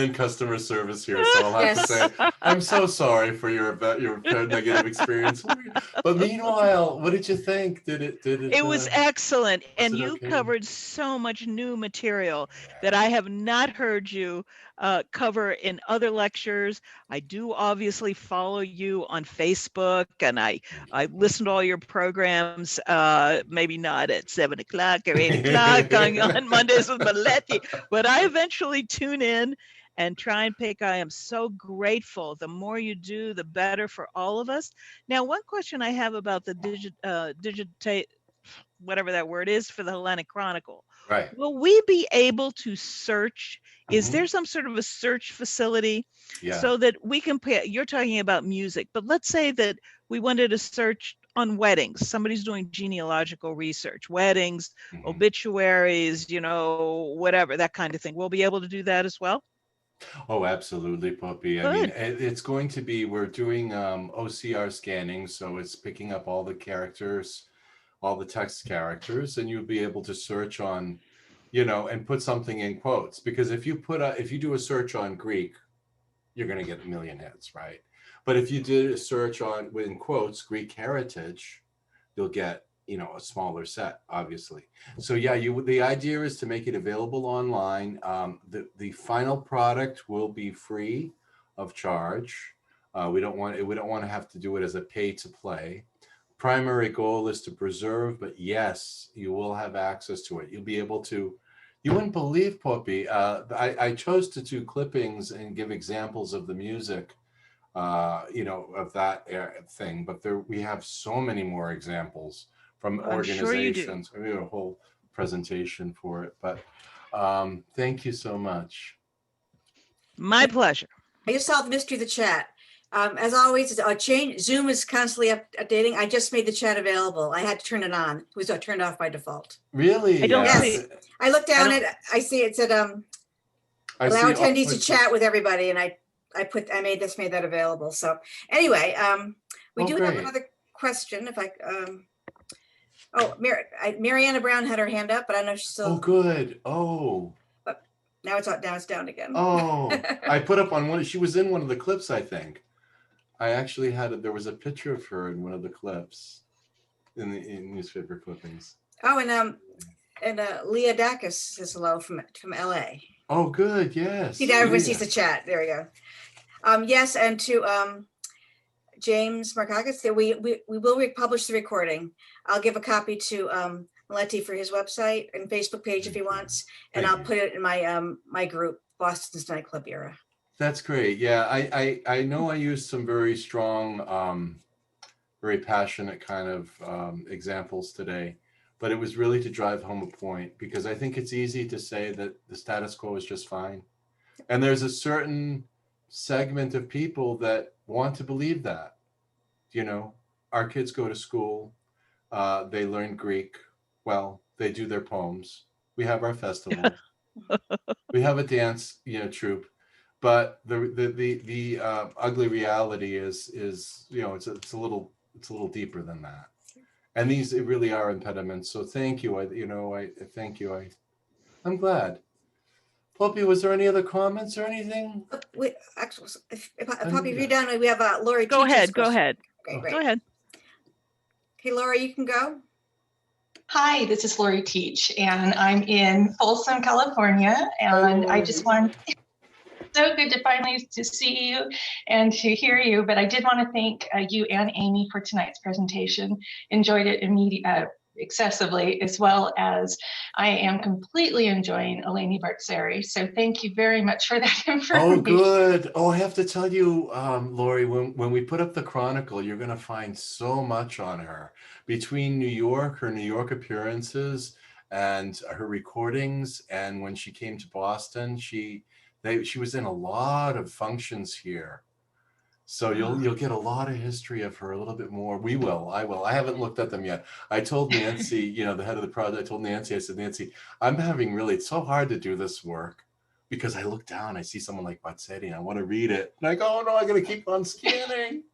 in customer service here, so I'll have to say I'm so sorry for your negative experience. But meanwhile, what did you think? It was excellent, and you covered so much new material that I have not heard you cover in other lectures. I do obviously follow you on Facebook, and I listen to all your programs. Maybe not at 7 o'clock or 8 o'clock on Mondays with Meletios, but I eventually tune in and try and pick. I am so grateful. The more you do, the better for all of us. Now, one question I have about the digitate, whatever that word is, for the Hellenic Chronicle. Right. Will we be able to search? Is there some sort of a search facility so that we can pay? You're talking about music, but let's say that we wanted to search on weddings. Somebody's doing genealogical research, weddings, obituaries, whatever, that kind of thing. We'll be able to do that as well? Oh, absolutely, Puppy. I mean, it's going to be, we're doing OCR scanning, so it's picking up all the characters, all the text characters, and you'll be able to search on, and put something in quotes. Because if you do a search on Greek, you're going to get a million hits, right? But if you did a search on, in quotes, Greek heritage, you'll get, a smaller set, obviously. So yeah, the idea is to make it available online. The final product will be free of charge. We don't want to have to do it as a pay to play. Primary goal is to preserve, but yes, you will have access to it. You'll be able to, you wouldn't believe, Poppy, I chose to do clippings and give examples of the music, of that thing, but we have so many more examples from organizations. Sure, we have a whole presentation for it, but thank you so much. My pleasure. I just solved the mystery of the chat. As always, Zoom is constantly updating. I just made the chat available. I had to turn it on. It was turned off by default. Really? Yes. I looked down at it. I see it said allow attendees to chat with everybody, and I made that available. So anyway, we do have another question. If I Mariana Brown had her hand up, but I know she's still. Oh, good. Oh. But now it's down again. Oh, I put up on one. She was in one of the clips, I think. I actually there was a picture of her in one of the clips in newspaper clippings. Oh, and Leah Dacus says hello from LA. Oh, good. Yes. See, now everyone sees the chat. There we go. Yes, and to James Markakis, we will republish the recording. I'll give a copy to Meleti for his website and Facebook page if he wants, and Thank I'll you. put it in my my group, Boston's Nightclub Era. That's great. Yeah, I know I used some very strong, very passionate kind of examples today, but it was really to drive home a point, because I think it's easy to say that the status quo is just fine. And there's a certain segment of people that want to believe that. You know, our kids go to school, they learn Greek. Well, they do their poems. We have our festivals. We have a dance, troupe. But the ugly reality is it's a little deeper than that. And these really are impediments. So thank you. I thank you. I'm glad. Poppy, was there any other comments or anything? We actually, if Poppy, if you're done, we have Lori. Go Teach's ahead. Go question. ahead. Okay, great. Go ahead. Okay, Laura, you can go. Hi, this is Lori Teach, and I'm in Folsom, California, and I just want so good to finally to see you and to hear you. But I did want to thank you and Amy for tonight's presentation. Enjoyed it excessively, as well as I am completely enjoying Eleni Bartzeri. So thank you very much for that information. Oh, good. Oh, I have to tell you, Lori, when we put up the Chronicle, you're going to find so much on her. Between New York, her New York appearances, and her recordings, and when she came to Boston, she was in a lot of functions here. So you'll get a lot of history of her, a little bit more. I will. I haven't looked at them yet. I told Nancy, the head of the project, I told Nancy, I said, Nancy, it's so hard to do this work, because I look down, I see someone like Bartzeri, and I want to read it. And I go, oh no, I got to keep on scanning.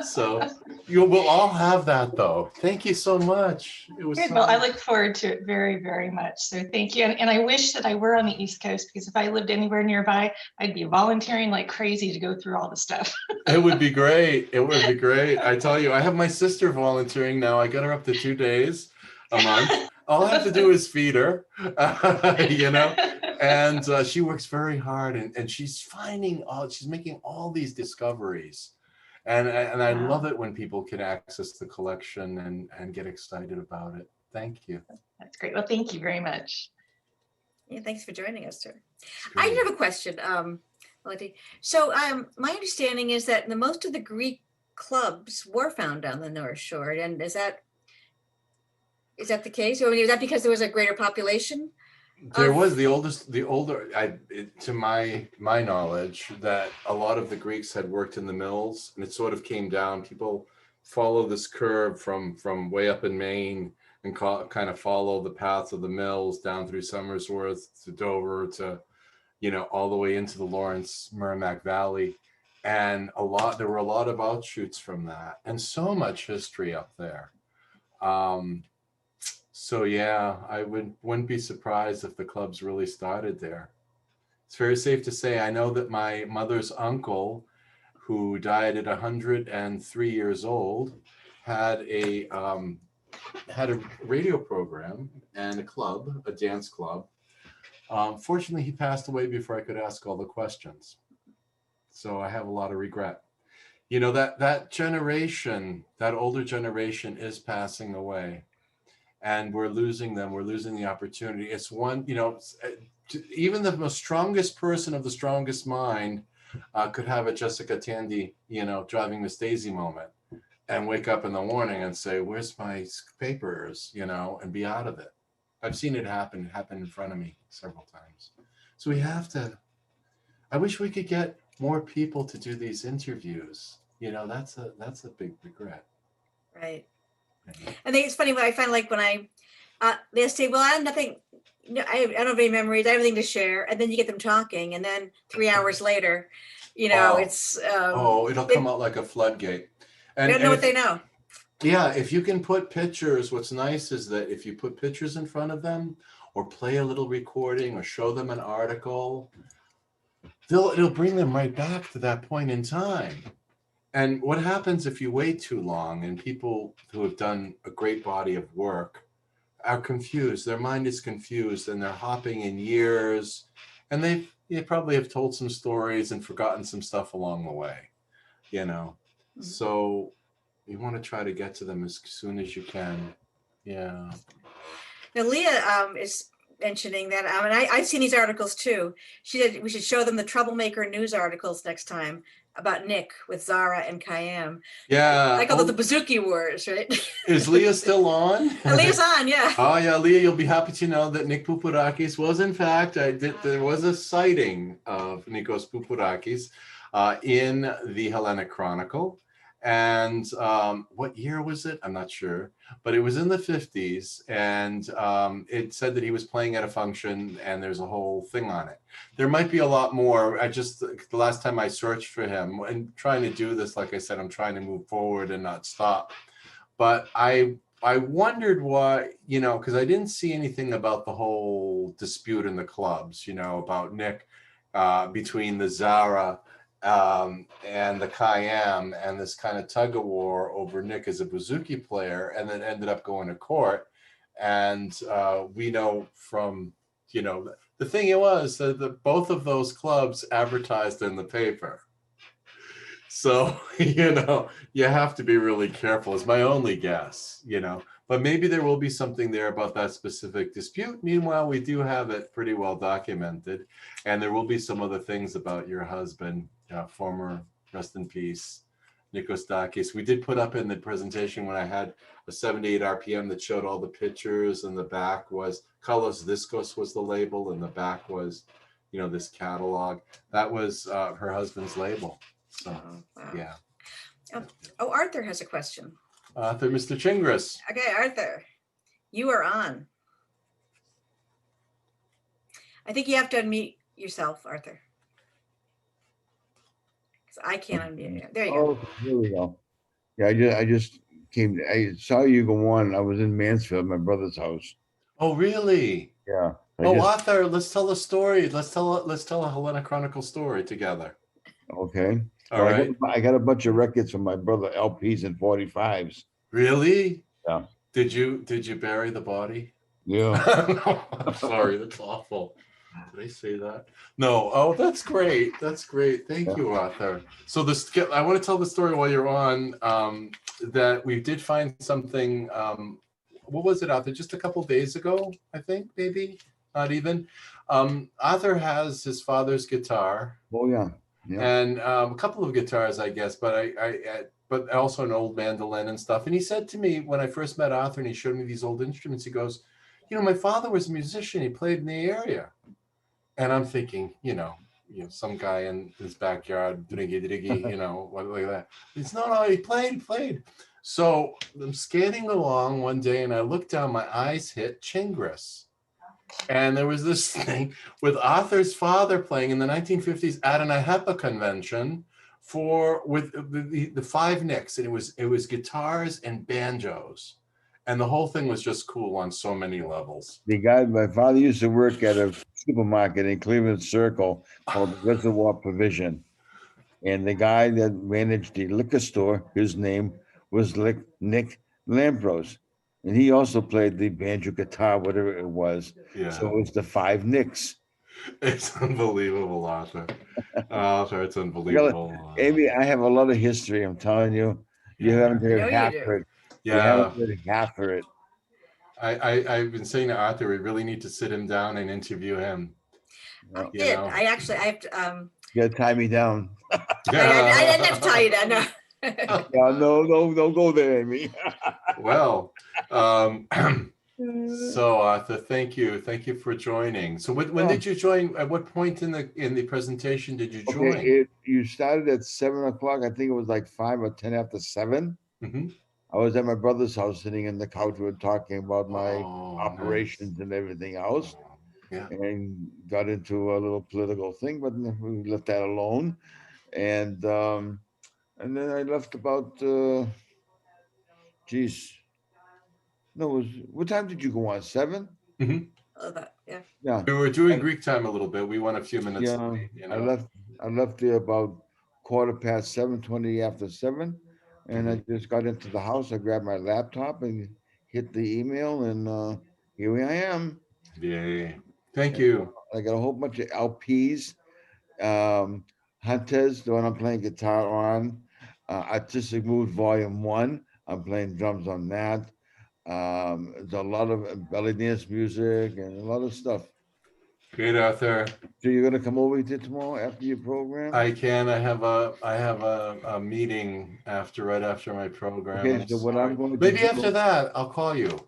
So we'll all have that, though. Thank you so much. It was good. Well, I look forward to it very, very much. So thank you. And I wish that I were on the East Coast, because if I lived anywhere nearby, I'd be volunteering like crazy to go through all the stuff. It would be great. It would be great. I tell you, I have my sister volunteering now. I got her up to 2 days a month. All I have to do is feed her, and she works very hard, and she's making all these discoveries. And I love it when people can access the collection and get excited about it. Thank you. That's great. Well, thank you very much. Yeah, thanks for joining us, sir. I have a question, Meleti. So my understanding is that most of the Greek clubs were found on the North Shore, and is that the case? Or is that because there was a greater population? There was to my knowledge, that a lot of the Greeks had worked in the mills, and it sort of came down. People follow this curve from way up in Maine and kind of follow the path of the mills down through Somersworth to Dover to, all the way into the Lawrence Merrimack Valley. And there were a lot of outshoots from that, and so much history up there. So yeah, I wouldn't be surprised if the clubs really started there. It's very safe to say, I know that my mother's uncle, who died at 103 years old, had a radio program and a dance club. Fortunately, he passed away before I could ask all the questions. So I have a lot of regret. That generation, that older generation, is passing away. And we're losing them. We're losing the opportunity. It's one, even the most strongest person of the strongest mind could have a Jessica Tandy, driving Miss Daisy moment, and wake up in the morning and say, where's my papers, and be out of it. I've seen it happen in front of me several times. So we have to, I wish we could get more people to do these interviews. That's a big regret. Right. I think it's funny when I find, like, when they say, well, I have nothing, I don't have any memories, I have nothing to share. And then you get them talking, and then 3 hours later, it's it'll come out like a floodgate. And they don't know what they know. Yeah, if you can put pictures, what's nice is that if you put pictures in front of them, or play a little recording, or show them an article, it'll bring them right back to that point in time. And what happens if you wait too long, and people who have done a great body of work are confused, their mind is confused, and they're hopping in years, and they probably have told some stories and forgotten some stuff along the way, Mm-hmm. So you want to try to get to them as soon as you can. Yeah. Now, Leah is mentioning that, and I've seen these articles too. She said we should show them the Troublemaker news articles next time about Nick with Zara and Khayyam. Yeah. I call it the Bazooki Wars, right? Is Leah still on? Leah's on, yeah. Oh yeah, Leah, you'll be happy to know that Nick Poupourakis was in fact, there was a sighting of Nikos Poupourakis in the Hellenic Chronicle. And what year was it? I'm not sure, but it was in the 50s, and it said that he was playing at a function, and there's a whole thing on it. There might be a lot more. The last time I searched for him, and trying to do this, like I said, I'm trying to move forward and not stop. But I wondered why, because I didn't see anything about the whole dispute in the clubs, about Nick between the Zara and the Khayyam, and this kind of tug of war over Nick as a bouzouki player, and then ended up going to court. And we know from, the thing it was that both of those clubs advertised in the paper. So, you have to be really careful is my only guess, but maybe there will be something there about that specific dispute. Meanwhile, we do have it pretty well documented, and there will be some other things about your husband, former, rest in peace, Nikos Dakis. We did put up in the presentation when I had a 78 RPM that showed all the pictures, and the back was Kalos Diskos was the label, and the back was, this catalog. That was her husband's label. So, wow. Yeah. Oh, Arthur has a question. Arthur, Mr. Chingris. Okay, Arthur, you are on. I think you have to unmute yourself, Arthur. Because I can't unmute you. There you go. Oh, here we go. Yeah, I just came. I saw you go on. I was in Mansfield, my brother's house. Oh, really? Yeah. Arthur, let's tell a story. Let's tell a Hellenic Chronicle story together. Okay. All right. I got a bunch of records from my brother, LPs and 45s. Really? Yeah. Did you bury the body? Yeah. No, I'm sorry. That's awful. Did I say that? No. Oh, that's great. That's great. Thank you, Arthur. So I want to tell the story while you're on. That we did find something. What was it, Arthur? Just a couple days ago, I think, maybe not even. Arthur has his father's guitar. Oh yeah. Yeah. And a couple of guitars, I guess, but also an old mandolin and stuff. And he said to me when I first met Arthur, and he showed me these old instruments, he goes, my father was a musician. He played in the area. And I'm thinking, some guy in his backyard, driggy, what like that. It's no, he played. So I'm skating along one day, and I looked down, my eyes hit Chingris. And there was this thing with Arthur's father playing in the 1950s at an IHEPA convention with the five Nicks, and it was guitars and banjos, and the whole thing was just cool on so many levels. My father used to work at a supermarket in Cleveland Circle called Reservoir Provision, and the guy that managed the liquor store, his name was Nick Lampros. And he also played the banjo guitar, whatever it was. Yeah. So it was the five Nicks. It's unbelievable, Arthur. Arthur, it's unbelievable. Amy, I have a lot of history. I'm telling you. You haven't heard half of it. Yeah. You haven't heard half of it. I've been saying to Arthur, we really need to sit him down and interview him. I did. I have to. You gotta tie me down. I didn't have to tie you down. No. Yeah, no, don't go there, Amy. Well, so Arthur, thank you for joining. So when did you join? At what point in the presentation did you join? Okay, you started at 7 o'clock. I think it was like 5 or 10 after 7. Mm-hmm. I was at my brother's house, sitting in the couch. We were talking about my operations and everything else. Yeah. And got into a little political thing, but we left that alone. And then I left about, what time did you go on? 7? Mm-hmm. Yeah. We were doing Greek time a little bit. We went a few minutes late, I left there about 7:20, 20 after 7. And I just got into the house. I grabbed my laptop and hit the email, and here I am. Yay. Thank you. I got a whole bunch of LPs. Hunters, the one I'm playing guitar on. Artistic Mood Volume 1. I'm playing drums on that. There's a lot of belly dance music and a lot of stuff. Great, Arthur. So you're gonna come over here tomorrow after your program? I can. I have a meeting right after my program. Okay, I'm so what sorry. I'm going to Maybe do- after that, I'll call you.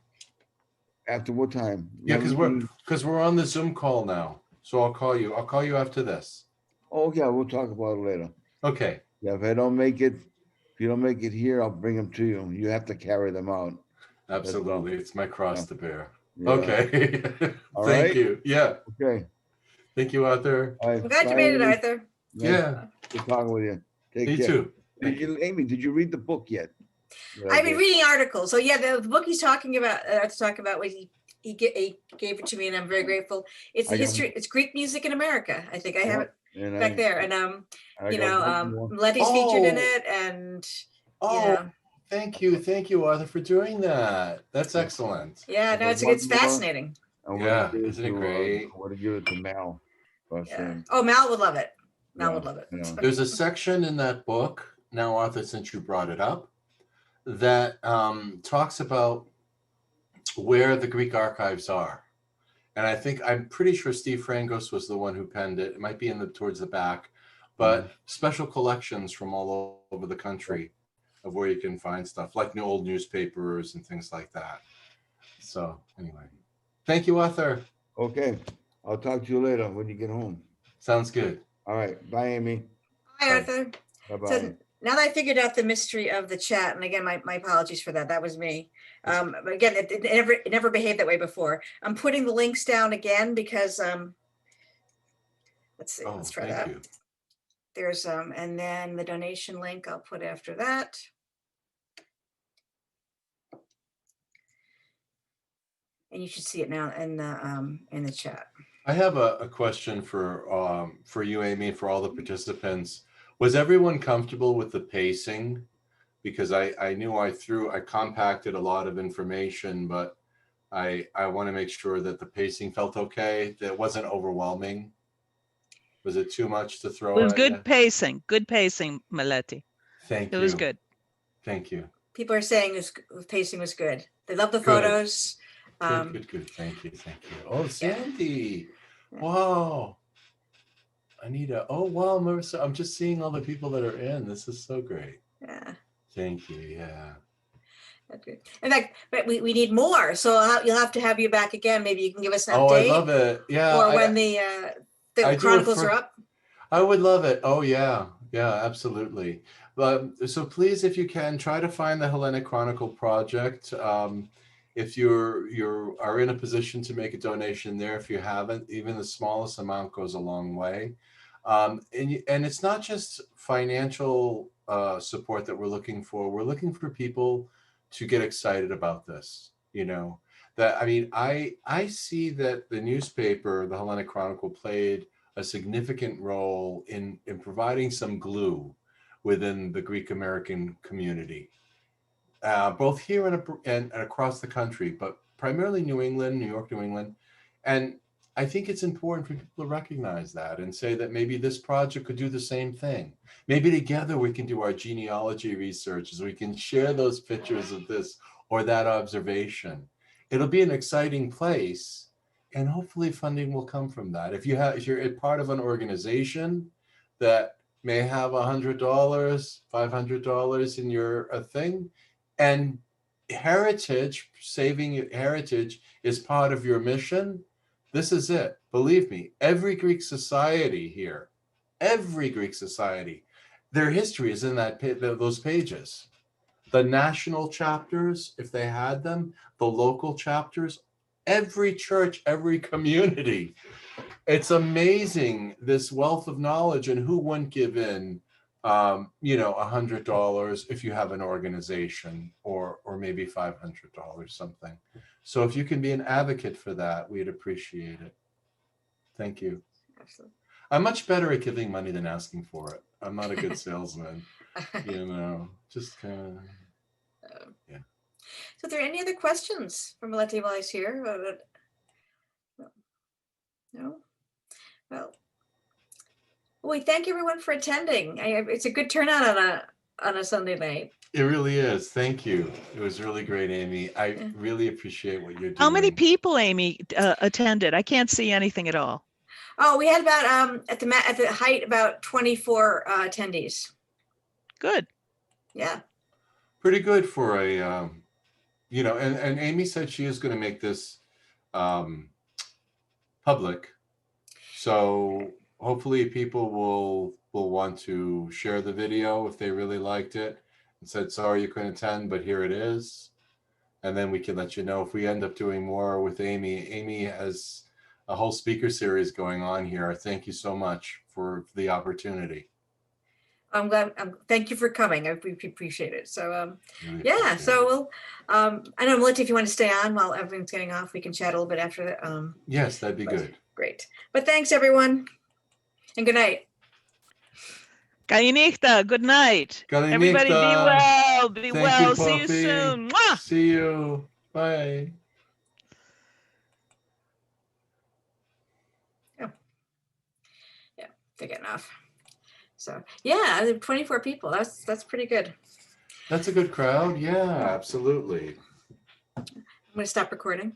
After what time? Yeah, Let me- because we're on the Zoom call now. So I'll call you. I'll call you after this. Oh, yeah, we'll talk about it later. Okay. Yeah, if you don't make it here, I'll bring them to you. You have to carry them out. Absolutely. It's my cross Yeah. to bear. Yeah. Okay. All Thank right. you. Yeah. Okay. Thank you, Arthur. All right. I'm glad you Bye, made it, Amy. Arthur. Nice Yeah. to talk with you. Take Me care. too. Thank you. Amy, did you read the book yet? I've been reading articles. So yeah, the book he's talking about, was he gave it to me, and I'm very grateful. It's the I got- history. It's Greek music in America. I think I have it And back there, and I got one more. Meletios featured in Oh. it, and Oh, know. thank you, Arthur, for doing that. That's excellent. yeah, no, I it's got one more. fascinating. I wanna Yeah, give isn't it to, great? I want to give it to Mal. Yeah. Oh, Mal would love it. Mal Yeah, would love it. yeah. There's a section in that book, now, Arthur, since you brought it up, that talks about where the Greek archives are. And I'm pretty sure Steve Frangos was the one who penned it. It might be towards the back, but special collections from all over the country of where you can find stuff like old newspapers and things like that. So anyway, thank you, Arthur. Okay, I'll talk to you later when you get home. Sounds good. All right, bye, Amy. Hi, Arthur. Bye-bye. So now that I figured out the mystery of the chat, and again, my apologies for that. That was me. But again, it never behaved that way before. I'm putting the links down again because let's see. Let's try that. You. There's and then the donation link I'll put after that. And you should see it now in the chat. I have a question for you, Amy, for all the participants. Was everyone comfortable with the pacing? Because I knew I compacted a lot of information, but I want to make sure that the pacing felt okay, that it wasn't overwhelming. Was it too much to throw? It was good pacing, Meleti. Thank you. It was good. Thank you. People are saying the pacing was good. They love the photos. Good. Thank you. Oh, Sandy. Yeah. Wow. Anita. Oh, wow, Marissa. I'm just seeing all the people that are in. This is so great. Yeah. Thank you. Yeah. Okay. In fact, but we need more. So you'll have to have you back again. Maybe you can give us an update. Oh, I love it. Yeah. Or when the chronicles are up. I would love it. Oh, yeah. Yeah, absolutely. But so please, if you can, try to find the Hellenic Chronicle Project. If you are in a position to make a donation there, if you haven't, even the smallest amount goes a long way. And it's not just financial support that we're looking for. We're looking for people to get excited about this. I see that the newspaper, the Hellenic Chronicle, played a significant role in providing some glue within the Greek American community, both here and across the country, but primarily New York, New England. And I think it's important for people to recognize that and say that maybe this project could do the same thing. Maybe together we can do our genealogy researches. We can share those pictures of this or that observation. It'll be an exciting place, and hopefully funding will come from that. If you're a part of an organization that may have $100, $500 in your thing, and saving heritage is part of your mission, this is it. Believe me, every Greek society here, their history is in those pages. The national chapters, if they had them, the local chapters, every church, every community. It's amazing, this wealth of knowledge, and who wouldn't give in $100 if you have an organization, or maybe $500, something. So if you can be an advocate for that, we'd appreciate it. Thank you. Absolutely. I'm much better at giving money than asking for it. I'm not a good salesman, just kind of, yeah. So are there any other questions from Meletios Pouliopoulos here? No? Well, we thank everyone for attending. It's a good turnout on a Sunday night. It really is. Thank you. It was really great, Amy. I Yeah. really appreciate what you're doing. How many people, Amy, attended? I can't see anything at all. Oh, we had about at the height about 24 attendees. Good. Yeah. Pretty good for a, you know, and Amy said she is going to make this public. So hopefully people will want to share the video if they really liked it and said, sorry you couldn't attend, but here it is. And then we can let you know if we end up doing more with Amy. Amy has a whole speaker series going on here. Thank you so much for the opportunity. I'm glad. Thank you for coming. I appreciate it. So, Really yeah. appreciate So it. we'll. I know, Melita, if you want to stay on while everything's getting off, we can chat a little bit after that. Yes, that'd be but good. Great. But thanks, everyone, and good night. Kalinichta, good night. Everybody be Kalinichta. well. Be Thank well. you, See you Puffy. soon. Mwah! See you. Bye. Yeah, they're getting off. So yeah, 24 people. That's pretty good. That's a good crowd. Yeah, absolutely. I'm going to stop recording.